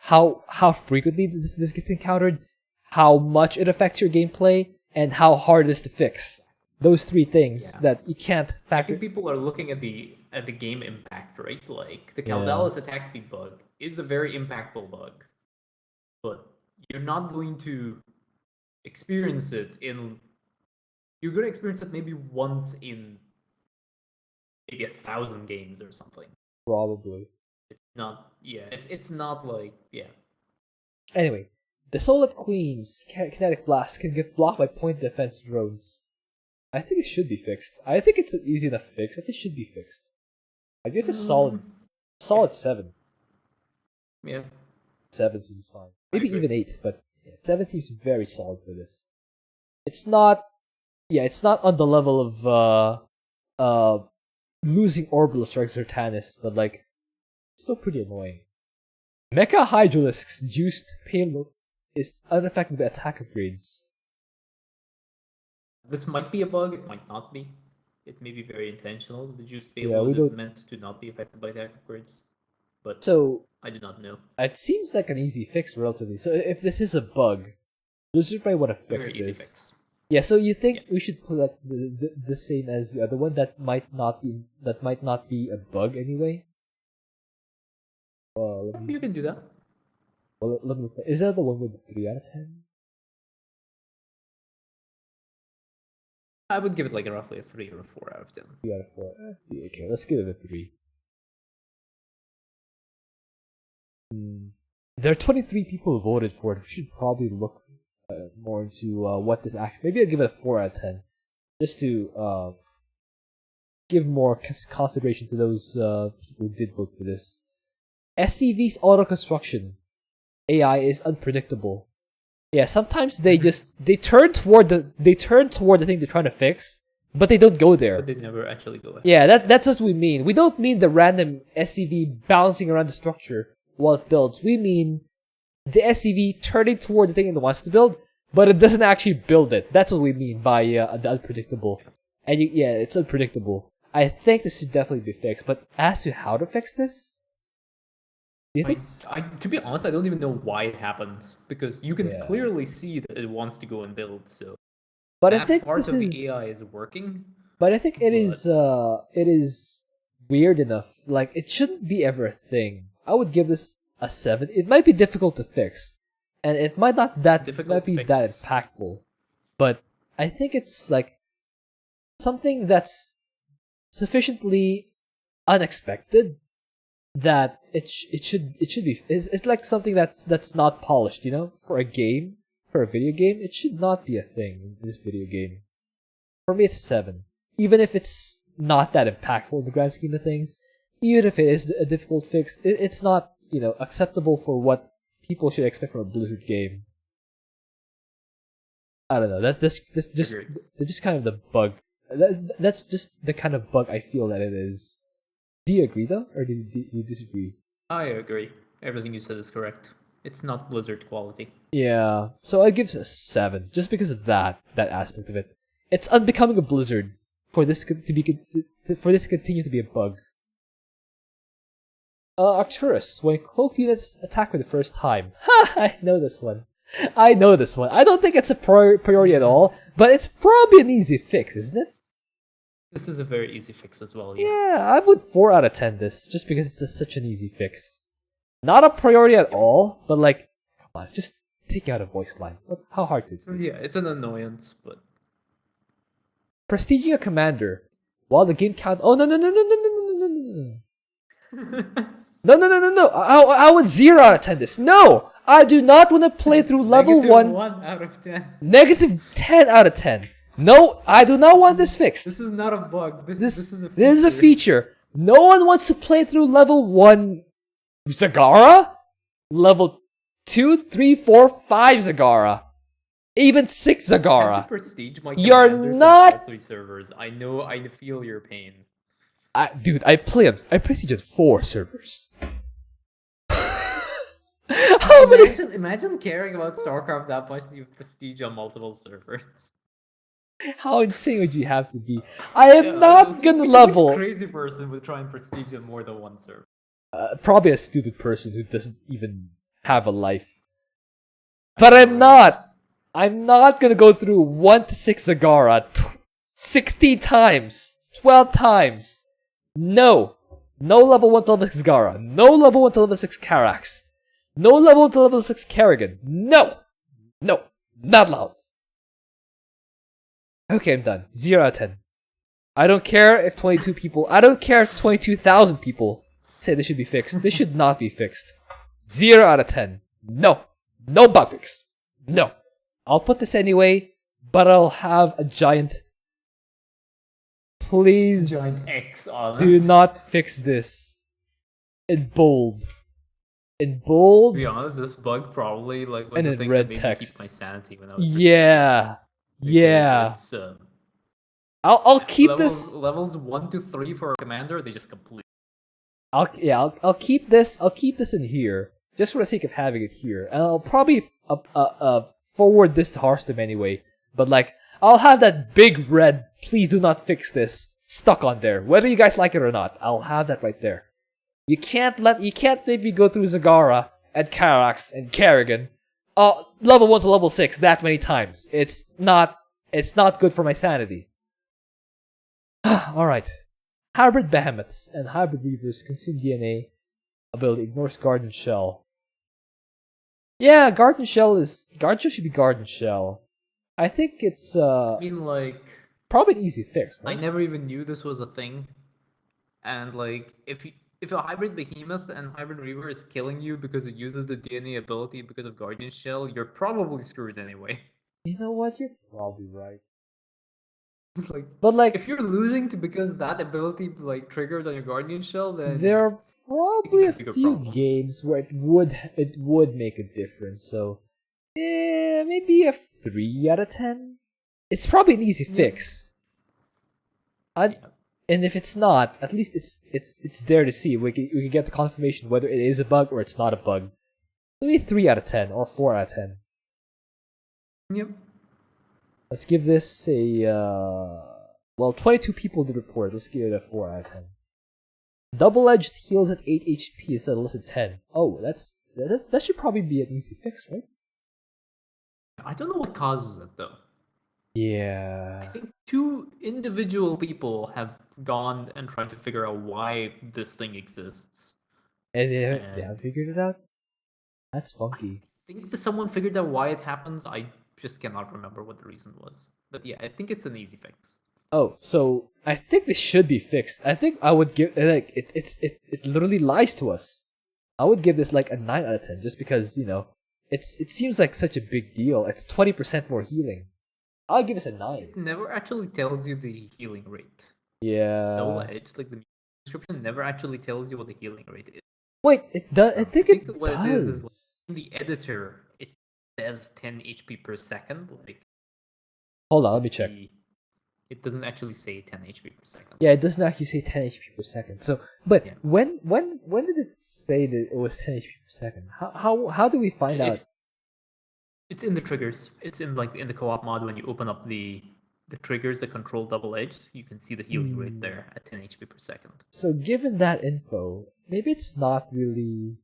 [SPEAKER 1] how frequently this gets encountered, how much it affects your gameplay, and how hard it is to fix. Those 3 things that you can't factor.
[SPEAKER 2] I think people are looking at the game impact, right? Like the Caldalis attack speed bug is a very impactful bug, but you're not going to experience it in. You're going to experience it maybe once in maybe 1,000 games or something.
[SPEAKER 1] Probably.
[SPEAKER 2] It's not. Yeah, it's not like
[SPEAKER 1] Anyway, the Solid Queen's kinetic blast can get blocked by point defense drones. I think it should be fixed. I think it's an easy enough fix. I think it should be fixed. I give it a solid 7.
[SPEAKER 2] Yeah.
[SPEAKER 1] 7 seems fine. Maybe even 8, but 7 seems very solid for this. It's not. Yeah, it's not on the level of losing orbital strikes or Artanis, but like, it's still pretty annoying. Mecha Hydralisk's juiced payload is unaffected by attack upgrades.
[SPEAKER 2] This might be a bug, it might not be. It may be very intentional. The juiced payload is meant to not be affected by attack upgrades. but
[SPEAKER 1] So
[SPEAKER 2] I do not know.
[SPEAKER 1] it seems like an easy fix, relatively. So if this is a bug, Blizzard probably want to fix
[SPEAKER 2] Very easy
[SPEAKER 1] this.
[SPEAKER 2] fix.
[SPEAKER 1] Yeah. So you think we should put that the same as the other one that might not be a bug anyway?
[SPEAKER 2] You can do that.
[SPEAKER 1] Well, is that the one with the 3 out of 10?
[SPEAKER 2] I would give it like roughly a 3 or a 4 out of 10.
[SPEAKER 1] 3 out of 4. Okay, let's give it a 3. There are 23 people who voted for it. We should probably look more into what this actually. Maybe I'll give it a 4 out of 10, just to give more consideration to those people who did vote for this. SCV's auto construction AI is unpredictable. Yeah, sometimes they turn toward the thing they're trying to fix, but they don't go there.
[SPEAKER 2] But they never actually go ahead.
[SPEAKER 1] Yeah, that's what we mean. We don't mean the random SCV bouncing around the structure while it builds. We mean the SCV turning toward the thing it wants to build, but it doesn't actually build it. That's what we mean by the unpredictable. And it's unpredictable. I think this should definitely be fixed. But as to how to fix this, do you think?
[SPEAKER 2] To be honest, I don't even know why it happens, because you can clearly see that it wants to go and build. So,
[SPEAKER 1] but
[SPEAKER 2] that
[SPEAKER 1] I think
[SPEAKER 2] part
[SPEAKER 1] this
[SPEAKER 2] of
[SPEAKER 1] is
[SPEAKER 2] the AI is working.
[SPEAKER 1] But I think it is weird enough. Like, it shouldn't be ever a thing. I would give this a 7. It might be difficult to fix, and it might not that impactful. But I think it's like something that's sufficiently unexpected that it should be. It's like something that's not polished, you know, for a video game. It should not be a thing in this video game. For me, it's a 7. Even if it's not that impactful in the grand scheme of things, even if it is a difficult fix, it's not, you know, acceptable for what people should expect from a Blizzard game. I don't know. That's just kind of the bug. That's just the kind of bug I feel that it is. Do you agree though, or do you disagree?
[SPEAKER 2] I agree. Everything you said is correct. It's not Blizzard quality.
[SPEAKER 1] Yeah. So I give it a 7, just because of that aspect of it. It's unbecoming a Blizzard for this to continue to be a bug. Arcturus, when cloaked units attack for the first time. Ha! I know this one. I don't think it's a priority at all, but it's probably an easy fix, isn't it?
[SPEAKER 2] This is a very easy fix as well.
[SPEAKER 1] Yeah, I would 4 out of 10 this, just because it's such an easy fix. Not a priority at all, but like, come on, it's just taking out a voice line. Look, how hard could it be?
[SPEAKER 2] Yeah, it's an annoyance, but...
[SPEAKER 1] Prestiging a commander while the game count. Oh, no. No. I would 0 out of 10 this. No! I do not want to play through level 1.
[SPEAKER 2] -1 out of 10.
[SPEAKER 1] -10 out of 10. No, I do not want this fixed.
[SPEAKER 2] This is not a bug. This is a feature.
[SPEAKER 1] This is a feature. No one wants to play through level 1 Zagara, level 2, 3, 4, 5 Zagara, even 6 Zagara.
[SPEAKER 2] Prestige my
[SPEAKER 1] You're not.
[SPEAKER 2] All 3 servers. I know. I feel your pain.
[SPEAKER 1] Dude, I prestige at 4 servers.
[SPEAKER 2] Imagine caring about Starcraft that much that you prestige on multiple servers.
[SPEAKER 1] How insane would you have to be? I am not gonna level.
[SPEAKER 2] Which crazy person would try and prestige on more than 1 server?
[SPEAKER 1] Probably a stupid person who doesn't even have a life. But I'm not. I'm not gonna go through 1 to 6 Zagara 16 times, 12 times. No. No level 1 to level 6 Zagara. No level 1 to level 6 Karax. No level 1 to level 6 Kerrigan. No. Not allowed. Okay, I'm done. 0 out of 10. I don't care if 22,000 people say this should be fixed. This should not be fixed. 0 out of 10. No. No bug fix. No. I'll put this anyway, but I'll have a giant... Please
[SPEAKER 2] giant X on
[SPEAKER 1] do
[SPEAKER 2] it.
[SPEAKER 1] not fix this. In bold. In bold.
[SPEAKER 2] To be honest, this bug probably was
[SPEAKER 1] and
[SPEAKER 2] the
[SPEAKER 1] in
[SPEAKER 2] thing
[SPEAKER 1] red
[SPEAKER 2] that made
[SPEAKER 1] text.
[SPEAKER 2] me keep my sanity when I was
[SPEAKER 1] Yeah. I'll keep
[SPEAKER 2] levels 1 to 3 for a commander. They just complete.
[SPEAKER 1] I'll keep this. I'll keep this in here just for the sake of having it here, and I'll probably forward this to Harstem anyway. But like, I'll have that big red "Please do not fix this" stuck on there, whether you guys like it or not. I'll have that right there. You can't make me go through Zagara and Karax and Kerrigan, level 1 to level 6 that many times. It's not good for my sanity. Alright. Hybrid behemoths and hybrid weavers consume DNA. Ability ignores garden shell. Yeah, garden shell should be garden shell. I think it's
[SPEAKER 2] I mean, like,
[SPEAKER 1] probably an easy fix, right?
[SPEAKER 2] I never even knew this was a thing. And like, if a hybrid behemoth and hybrid reaver is killing you because it uses the DNA ability because of Guardian Shell, you're probably screwed anyway.
[SPEAKER 1] You know what? You're probably right.
[SPEAKER 2] Like,
[SPEAKER 1] but like,
[SPEAKER 2] if you're losing because that ability like triggered on your Guardian Shell, then
[SPEAKER 1] there are probably a few
[SPEAKER 2] problems.
[SPEAKER 1] games where it would make a difference. So, maybe a 3 out of 10. It's probably an easy fix. And if it's not, at least it's there to see. We can get the confirmation whether it is a bug or it's not a bug. Maybe 3 out of 10 or 4 out of 10.
[SPEAKER 2] Yep.
[SPEAKER 1] Let's give this a well, 22 people did report. Let's give it a 4 out of 10. Double-edged heals at 8 HP instead of less than 10. Oh, that should probably be an easy fix, right?
[SPEAKER 2] I don't know what causes it though.
[SPEAKER 1] Yeah.
[SPEAKER 2] I think 2 individual people have gone and tried to figure out why this thing exists.
[SPEAKER 1] And they haven't figured it out? That's funky.
[SPEAKER 2] I think that someone figured out why it happens. I just cannot remember what the reason was. But yeah, I think it's an easy fix.
[SPEAKER 1] Oh, so I think this should be fixed. I think I would give like it literally lies to us. I would give this like a 9 out of 10 just because, you know, it seems like such a big deal. It's 20% more healing. I'll give this a 9.
[SPEAKER 2] It never actually tells you the healing rate.
[SPEAKER 1] Yeah.
[SPEAKER 2] No, it's like the description never actually tells you what the healing rate is.
[SPEAKER 1] Wait, it does. I think it
[SPEAKER 2] what
[SPEAKER 1] does.
[SPEAKER 2] It is like, in the editor, it says 10 HP per second. Like,
[SPEAKER 1] hold on, let me check.
[SPEAKER 2] It doesn't actually say 10 HP per second.
[SPEAKER 1] Yeah, it doesn't actually say 10 HP per second. So, but yeah. when did it say that it was 10 HP per second? How do we find out?
[SPEAKER 2] It's in the triggers. It's in the co-op mod when you open up the triggers that control double-edged. You can see the healing rate there at 10 HP per second.
[SPEAKER 1] So given that info, maybe it's not really.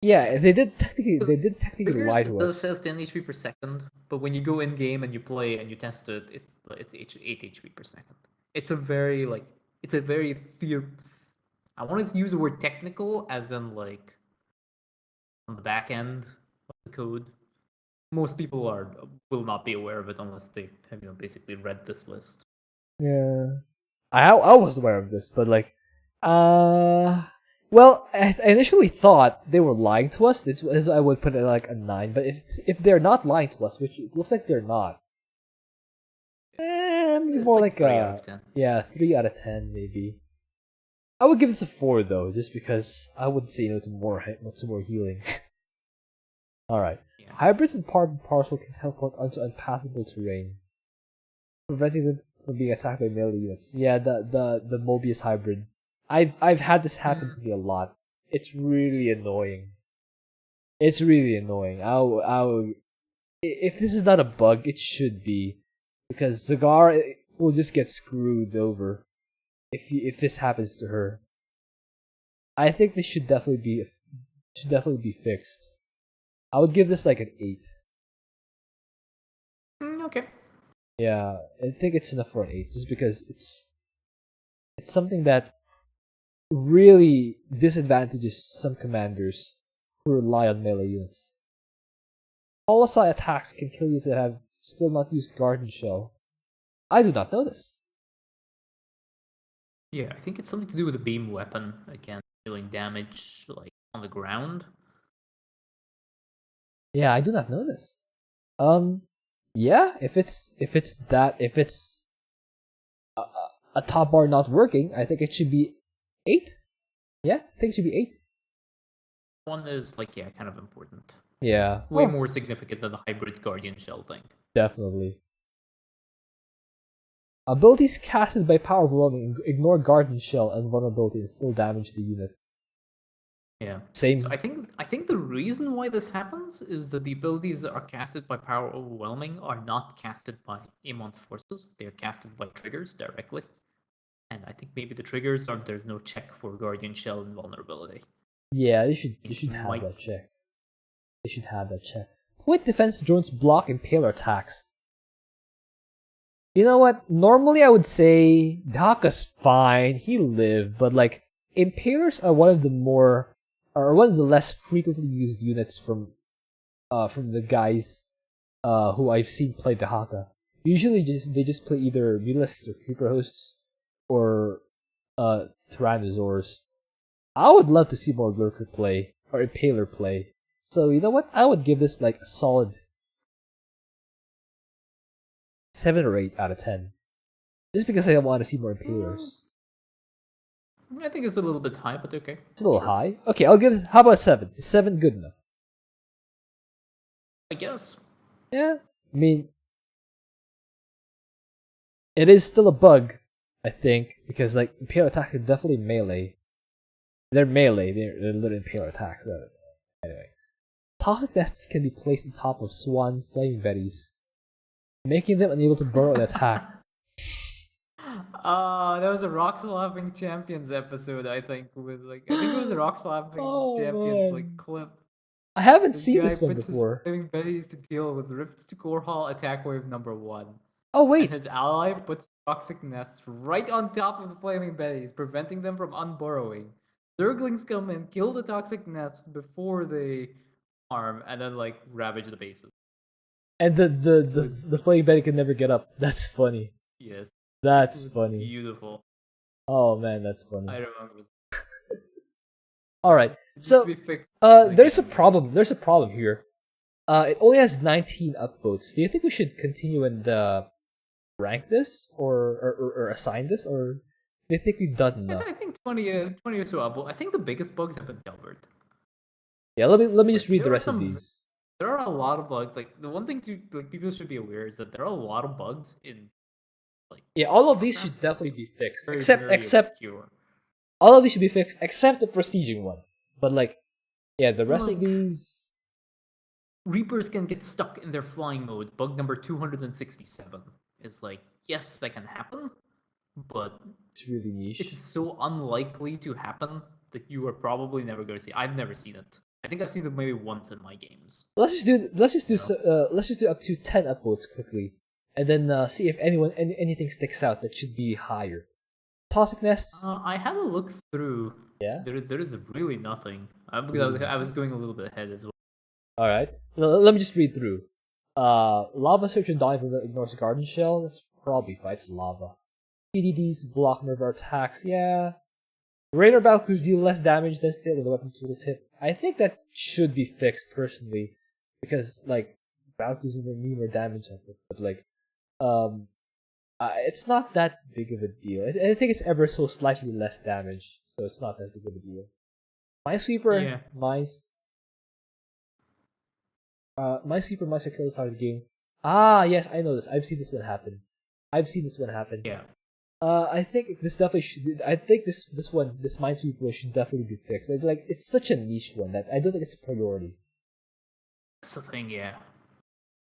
[SPEAKER 1] Yeah, they did technically lie to us.
[SPEAKER 2] It says 10 HP per second, but when you go in game and you play and you test it, it's 8 HP per second. It's a very I want to use the word technical as in like on the back end of the code. Most people will not be aware of it unless they have basically read this list.
[SPEAKER 1] Yeah, I was aware of this, but like, well, I initially thought they were lying to us. This I would put it like a 9. But if they're not lying to us, which it looks like they're not, more like
[SPEAKER 2] 3 out of 10.
[SPEAKER 1] Yeah, 3 out of 10 maybe. I would give this a 4 though, just because I would say no to more healing. All right. Yeah. Hybrids and part and parcel can teleport onto unpathable terrain, preventing them from being attacked by melee units. Yeah, the Mobius hybrid. I've had this happen to me a lot. It's really annoying. It's really annoying. If this is not a bug, it should be, because Zagara will just get screwed over if this happens to her. I think this should definitely be fixed. I would give this like an 8.
[SPEAKER 2] Okay.
[SPEAKER 1] Yeah, I think it's enough for an 8, just because it's something that really disadvantages some commanders who rely on melee units. Polosi attacks can kill units that have still not used Garden Shell. I do not know this.
[SPEAKER 2] Yeah, I think it's something to do with the beam weapon, again, dealing damage like on the ground.
[SPEAKER 1] Yeah, I do not know this. Yeah, if it's a top bar not working, I think it should be 8. Yeah, I think it should be 8.
[SPEAKER 2] One is like, yeah, kind of important.
[SPEAKER 1] Yeah.
[SPEAKER 2] Way more significant than the hybrid Guardian Shell thing.
[SPEAKER 1] Definitely. Abilities casted by Power Overwhelming ignore Garden Shell and vulnerability and still damage the unit.
[SPEAKER 2] Yeah.
[SPEAKER 1] Same.
[SPEAKER 2] So I think the reason why this happens is that the abilities that are casted by Power Overwhelming are not casted by Amon's forces. They are casted by triggers directly. And I think maybe the triggers are there's no check for Guardian Shell invulnerability.
[SPEAKER 1] Yeah, they should have that check. They should have that check. Point defense drones block Impaler attacks. You know what? Normally I would say Dhaka's fine, he lived, but like Impalers are one of the less frequently used units from the guys who I've seen play Dhaka. Usually they just play either Mutalisks or Creeper Hosts or Tyrannosaurs. I would love to see more Lurker play or Impaler play. So you know what? I would give this like a solid 7 or 8 out of 10. Just because I want to see more Impalers.
[SPEAKER 2] I think it's a little bit high, but okay.
[SPEAKER 1] It's a little high. Okay, I'll give it. How about 7? Is 7 good enough?
[SPEAKER 2] I guess.
[SPEAKER 1] Yeah. I mean, it is still a bug, I think, because like Impaler attacks are definitely melee. They're melee. They're literally Impaler attacks. Anyway, toxic nests can be placed on top of swan flaming betties, making them unable to burrow and attack.
[SPEAKER 2] That was a Rock Slapping Champions episode, I think. I think it was a Rock Slapping Champions like clip.
[SPEAKER 1] I haven't seen this one before.
[SPEAKER 2] Flaming betties to deal with Rifts to Core Hall attack wave number 1.
[SPEAKER 1] Oh wait.
[SPEAKER 2] And his ally puts toxic nests right on top of the flaming betties, preventing them from unburrowing. Zerglings come and kill the toxic nests before they harm, and then like ravage the bases.
[SPEAKER 1] And the flaming betty can never get up. That's funny.
[SPEAKER 2] Yes.
[SPEAKER 1] That's funny.
[SPEAKER 2] Beautiful.
[SPEAKER 1] Oh man, that's funny.
[SPEAKER 2] I remember.
[SPEAKER 1] All right. So there's a problem. There's a problem here. It only has 19 upvotes. Do you think we should continue and rank this or assign this, or do you think we've done enough?
[SPEAKER 2] I think 20 or so upvotes. I think the biggest bugs have been covered.
[SPEAKER 1] Yeah, let me just read the rest of these.
[SPEAKER 2] There are a lot of bugs. Like the one thing people should be aware is that there are a lot of bugs in.
[SPEAKER 1] Yeah, all of these should definitely be fixed.
[SPEAKER 2] Very
[SPEAKER 1] Except
[SPEAKER 2] obscure.
[SPEAKER 1] all of these should be fixed except the prestiging one. But like, yeah, the rest of these.
[SPEAKER 2] Reapers can get stuck in their flying mode. Bug number 267 is like, yes, that can happen, but
[SPEAKER 1] it's really niche.
[SPEAKER 2] It is so unlikely to happen that you are probably never going to see. I've never seen it. I think I've seen it maybe once in my games.
[SPEAKER 1] Let's just do up to 10 upvotes quickly, and then see if anything sticks out that should be higher. Toxic nests.
[SPEAKER 2] I had a look through.
[SPEAKER 1] Yeah.
[SPEAKER 2] There is really nothing because I was going a little bit ahead as well.
[SPEAKER 1] All right. Let me just read through. Lava Search and Dive ignores Garden Shell. That's probably fights lava. PDDs block nerve attacks. Yeah. Radar battle crews deal less damage than still in the weapon tooltip. I think that should be fixed personally, because like battle crews need more damage. But like, it's not that big of a deal. I think it's ever so slightly less damage, so it's not that big of a deal. Minesweeper, Minesweeper must have killed the start of the game. Ah, yes, I know this. I've seen this one happen.
[SPEAKER 2] Yeah.
[SPEAKER 1] I think this definitely should. I think this Minesweeper should definitely be fixed. But like, it's such a niche one that I don't think it's a priority.
[SPEAKER 2] That's the thing, yeah.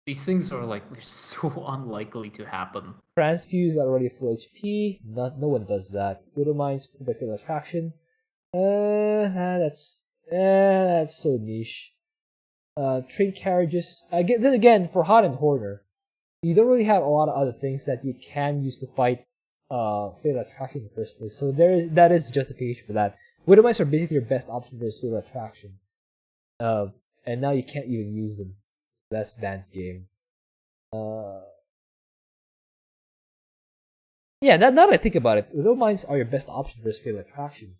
[SPEAKER 2] These things are like they're so unlikely to happen.
[SPEAKER 1] Transfuse are already full HP. No one does that. Widow Mines by Fatal Attraction. That's so niche. Train carriages. Then again, for Hot and Horner, you don't really have a lot of other things that you can use to fight Fatal Attraction in the first place. So that is the justification for that. Widow Mines are basically your best option versus Fatal Attraction. And now you can't even use them. That's Dan's game. Yeah, now that I think about it, Widow Mines are your best option versus Fatal Attraction.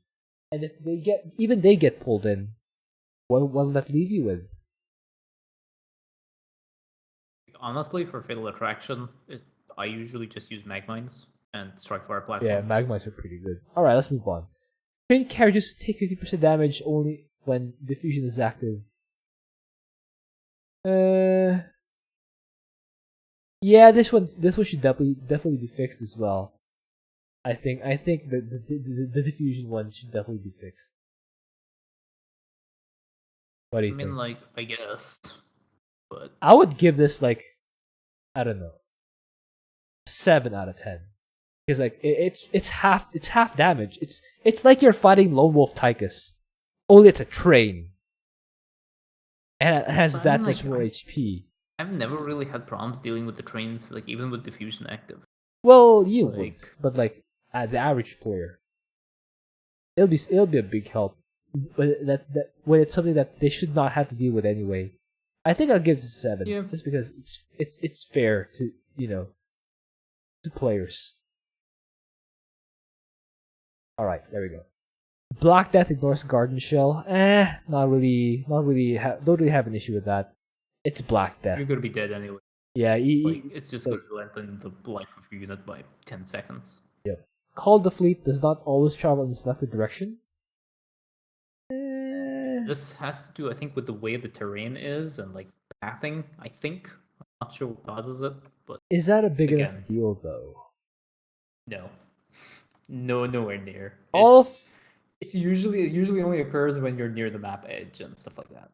[SPEAKER 1] And if they get pulled in, what will that leave you with?
[SPEAKER 2] Honestly, for Fatal Attraction, I usually just use Magmines and Strike Fire platforms.
[SPEAKER 1] Yeah, Magmines are pretty good. Alright, let's move on. Train carriages take 50% damage only when diffusion is active. Yeah, this one should definitely be fixed as well. I think the diffusion one should definitely be fixed. What do you think?
[SPEAKER 2] Like, I guess, but
[SPEAKER 1] I would give this like, I don't know, 7 out of 10. Because like it's half damage. It's like you're fighting Lone Wolf Tychus, only it's a train, and it has that much more HP.
[SPEAKER 2] I've never really had problems dealing with the trains, like even with diffusion active.
[SPEAKER 1] Well, you would, but like the average player, it'll be a big help. But that when it's something that they should not have to deal with anyway. I think I'll give this a 7, just because it's fair to to players. All right, there we go. Black Death ignores Garden Shell. Not really. Don't really have an issue with that. It's Black Death.
[SPEAKER 2] You're gonna be dead anyway.
[SPEAKER 1] Yeah,
[SPEAKER 2] it's just gonna lengthen the life of your unit by 10 seconds.
[SPEAKER 1] Yeah. Call the Fleet does not always travel in the selected direction.
[SPEAKER 2] This has to do, I think, with the way the terrain is and like pathing. I think I'm not sure what causes it, but
[SPEAKER 1] is that a big enough deal though?
[SPEAKER 2] No, nowhere near. It usually only occurs when you're near the map edge and stuff like that.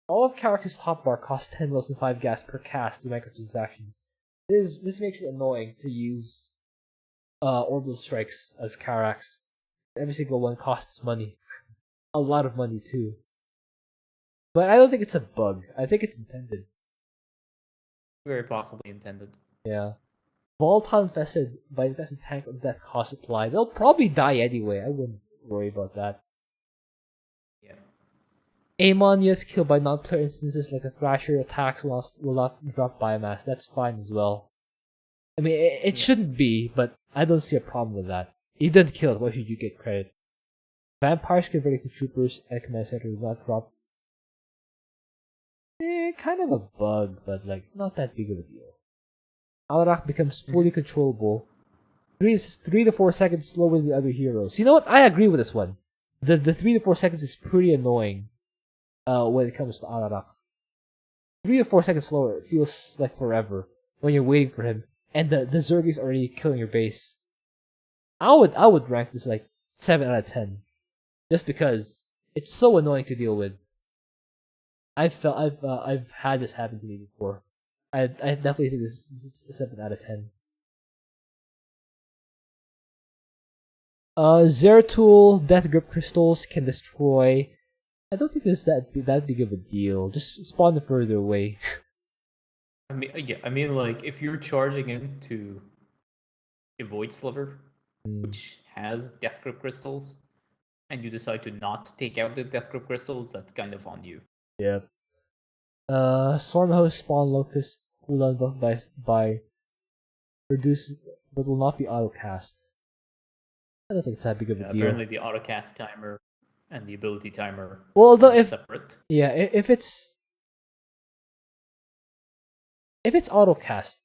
[SPEAKER 1] All of Karax's top bar costs 10 less than 5 gas per cast through microtransactions. This makes it annoying to use orbital strikes as Karax. Every single one costs money. A lot of money too. But I don't think it's a bug. I think it's intended.
[SPEAKER 2] Very possibly intended.
[SPEAKER 1] Yeah. Volta infested by infested tanks on death cost supply. They'll probably die anyway. I wouldn't worry about that.
[SPEAKER 2] Yeah.
[SPEAKER 1] Amon units killed by non-player instances like a Thrasher attacks will not drop biomass. That's fine as well. I mean, it shouldn't be, but I don't see a problem with that. You didn't kill it, why should you get credit? Vampires converting to troopers and command center will not drop. Kind of a bug, but like not that big of a deal. Alarak becomes fully controllable. 3 to 4 seconds slower than the other heroes. You know what? I agree with this one. The 3 to 4 seconds is pretty annoying. When it comes to Alarak. 3 to 4 seconds slower. It feels like forever when you're waiting for him, and the Zerg's already killing your base. I would rank this like 7 out of 10, just because it's so annoying to deal with. I've had this happen to me before. I definitely think this is a 7 out of 10. Zeratul Death Grip Crystals can destroy. I don't think it's that big of a deal. Just spawn them further away.
[SPEAKER 2] I mean, like if you're charging into a Void Sliver, which has Death Grip Crystals, and you decide to not take out the Death Grip Crystals, that's kind of on you.
[SPEAKER 1] Yep. Stormhost spawn Locust cooldown buff by reduce, but will not be autocast. I don't think it's that big of a deal.
[SPEAKER 2] Apparently, the autocast timer and the ability timer.
[SPEAKER 1] Well, although
[SPEAKER 2] separate.
[SPEAKER 1] Yeah, if it's autocast,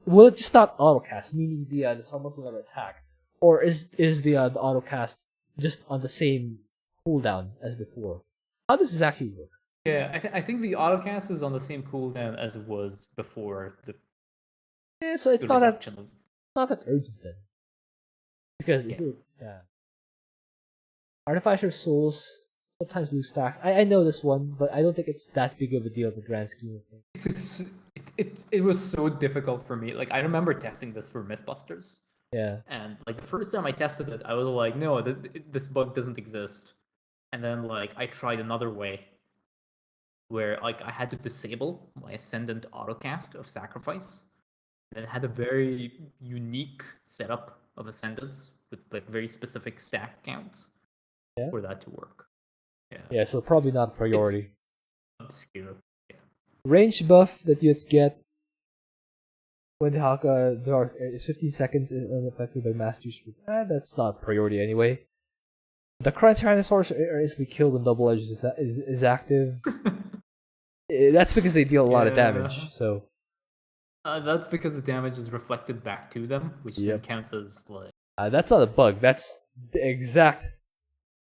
[SPEAKER 1] will it just not autocast, meaning the Stormhost will never attack, or is the autocast just on the same cooldown as before? How does this actually work?
[SPEAKER 2] Yeah, I think the autocast is on the same cooldown as it was before the.
[SPEAKER 1] Yeah, so it's not that urgent then, because Artificer Souls sometimes lose stacks. I know this one, but I don't think it's that big of a deal in the grand scheme of things.
[SPEAKER 2] It was so difficult for me. Like I remember testing this for Mythbusters.
[SPEAKER 1] Yeah.
[SPEAKER 2] And like the first time I tested it, I was like, no, this bug doesn't exist. And then like I tried another way, where like I had to disable my Ascendant autocast of Sacrifice. And it had a very unique setup of Ascendants with like very specific stack counts for that to work.
[SPEAKER 1] Yeah, so probably not a priority.
[SPEAKER 2] It's obscure. Yeah.
[SPEAKER 1] Range buff that units get when the Haka is 15 seconds is unaffected by master use. That's not a priority anyway. The current Tyrannosaurus are instantly killed when double edge is active. That's because they deal a lot of damage. So
[SPEAKER 2] that's because the damage is reflected back to them, which then counts as like.
[SPEAKER 1] That's not a bug. That's the exact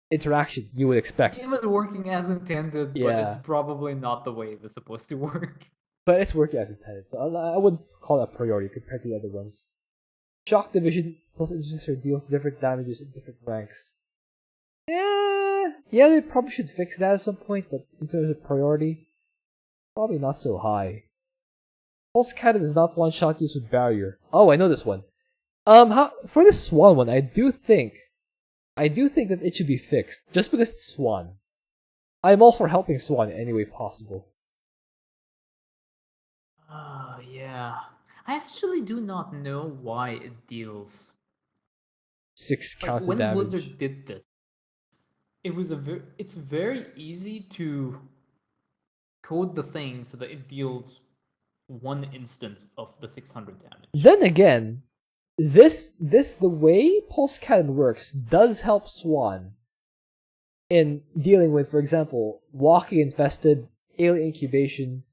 [SPEAKER 1] interaction you would expect.
[SPEAKER 2] The game is working as intended, but it's probably not the way it was supposed to work.
[SPEAKER 1] But it's working as intended, so I wouldn't call that priority compared to the other ones. Shock Division plus Intercessor deals different damages in different ranks. Yeah, they probably should fix that at some point, but in terms of priority, probably not so high. Pulse Cannon does not one-shot use with Barrier. Oh, I know this one. For the Swan one, I do think that it should be fixed just because it's Swan. I'm all for helping Swan in any way possible.
[SPEAKER 2] Oh, yeah. I actually do not know why it deals
[SPEAKER 1] 6
[SPEAKER 2] like
[SPEAKER 1] counts of
[SPEAKER 2] when
[SPEAKER 1] damage.
[SPEAKER 2] Blizzard did this. It's very easy to code the thing so that it deals 1 instance of the 600 damage.
[SPEAKER 1] Then again, the way Pulse Cannon works does help Swan in dealing with, for example, Walking Infested, Alien Incubation,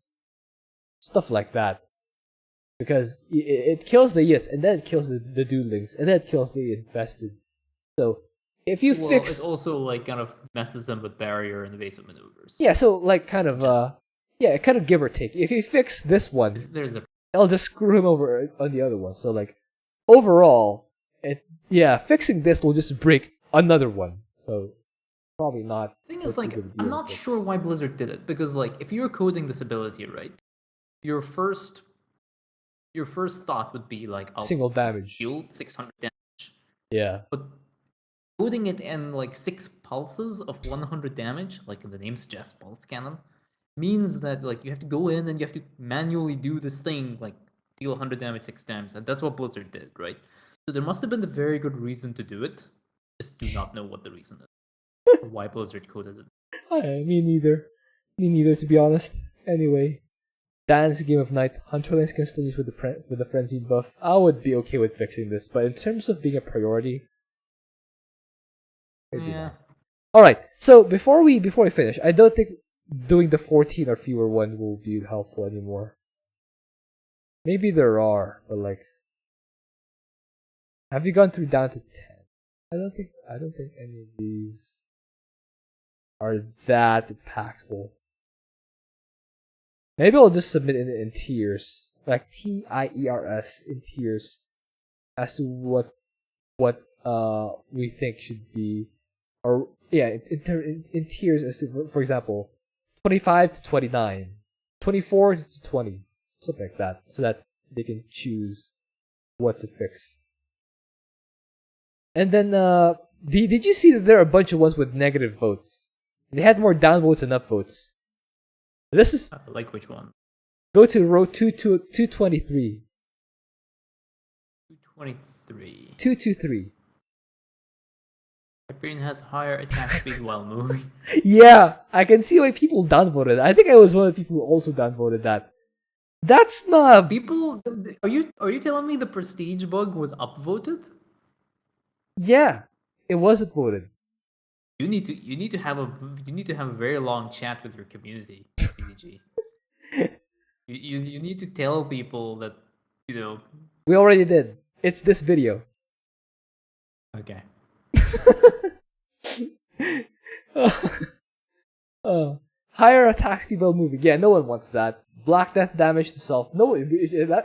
[SPEAKER 1] stuff like that. Because it kills the Yits, and then it kills the Doodlings, and then it kills the Infested. So, if you fix...
[SPEAKER 2] it also, like, kind of messes them with barrier and evasive maneuvers.
[SPEAKER 1] Yeah, so, like, kind of, kind of give or take. If you fix this one, it'll just screw him over on the other one. So, like, overall, fixing this will just break another one. So, probably not.
[SPEAKER 2] The thing is, like, I'm not sure why Blizzard did it. Because, like, if you're coding this ability, right, your first thought would be, like, I'll
[SPEAKER 1] single damage.
[SPEAKER 2] Deal 600 damage.
[SPEAKER 1] Yeah.
[SPEAKER 2] But putting it in, like, 6 pulses of 100 damage, like the name suggests, Pulse Cannon, means that, like, you have to go in and you have to manually do this thing, like, deal 100 damage 6 times. And that's what Blizzard did, right? So there must have been a very good reason to do it. Just do not know what the reason is. Or why Blizzard coded it.
[SPEAKER 1] Me neither. Me neither, to be honest. Anyway. Dan's Game of Night, Hunterlings continues with the Frenzied buff. I would be okay with fixing this, but in terms of being a priority...
[SPEAKER 2] Yeah.
[SPEAKER 1] Alright, so before we finish, I don't think doing the 14 or fewer one will be helpful anymore. Maybe there are, but like... Have you gone through down to 10? I don't think any of these are that impactful. Maybe I'll just submit it in tiers, like TIERS in tiers, as to what we think should be, or yeah, in tiers as to, for example, 25 to 29, 24 to 20, something like that, so that they can choose what to fix. And then, did you see that there are a bunch of ones with negative votes? They had more downvotes than upvotes. This is...
[SPEAKER 2] like which one?
[SPEAKER 1] Go to row 223.
[SPEAKER 2] 223.
[SPEAKER 1] 223.
[SPEAKER 2] Hyperion has higher attack speed while moving.
[SPEAKER 1] Yeah, I can see why people downvoted. I think I was one of the people who also downvoted that. That's not...
[SPEAKER 2] People... Are you telling me the prestige bug was upvoted?
[SPEAKER 1] Yeah, it was upvoted.
[SPEAKER 2] You need to have a very long chat with your community, CDG. you need to tell people that, you know.
[SPEAKER 1] We already did. It's this video.
[SPEAKER 2] Okay.
[SPEAKER 1] Higher attack speed while moving. Yeah, no one wants that. Black Death damage to self. No, I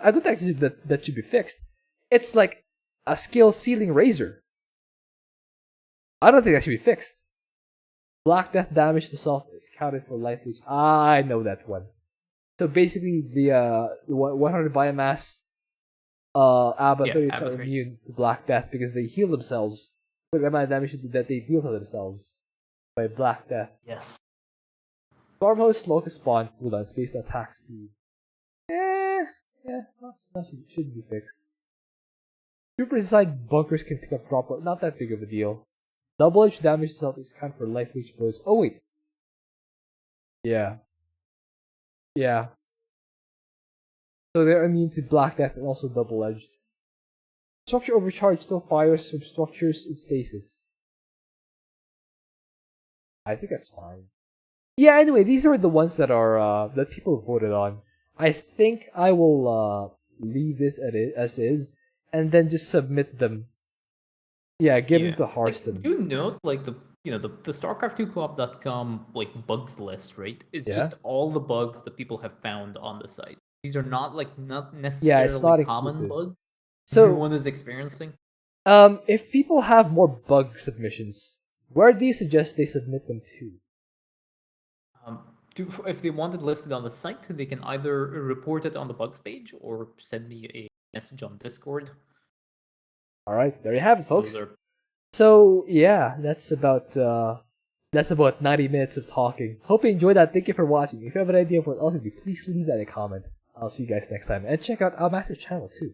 [SPEAKER 1] don't actually that should be fixed. It's like a skill ceiling razor. I don't think that should be fixed. Black Death damage to self is counted for life leech. I know that one. So basically, the 100 biomass Abathurs are immune to Black Death because they heal themselves with the amount of damage that they deal to themselves by Black Death.
[SPEAKER 2] Yes.
[SPEAKER 1] Stormhost Locust Spawn cooldowns based on attack speed. That shouldn't be fixed. Super Inside Bunkers can pick up drop, not that big of a deal. Double edge damage itself is counted for life leech blows. Oh wait. Yeah. So they're immune to Black Death and also double edged. Structure Overcharge still fires from structures in stasis. I think that's fine. Yeah, anyway, these are the ones that are that people voted on. I think I will leave this as is and then just submit them. Yeah, give them to Harstem.
[SPEAKER 2] Like, you note, like, the Starcraft II Co-op.com like bugs list, right? It's just all the bugs that people have found on the site. These are not necessarily
[SPEAKER 1] it's not
[SPEAKER 2] common bugs.
[SPEAKER 1] So
[SPEAKER 2] everyone is experiencing.
[SPEAKER 1] If people have more bug submissions, where do you suggest they submit them to?
[SPEAKER 2] If they want it listed on the site, they can either report it on the bugs page or send me a message on Discord.
[SPEAKER 1] All right, there you have it, folks.
[SPEAKER 2] Those are-
[SPEAKER 1] So yeah, that's about 90 minutes of talking. Hope you enjoyed that. Thank you for watching. If you have an idea of what else to do, please leave that in a comment. I'll see you guys next time, and check out Aommaster's channel too.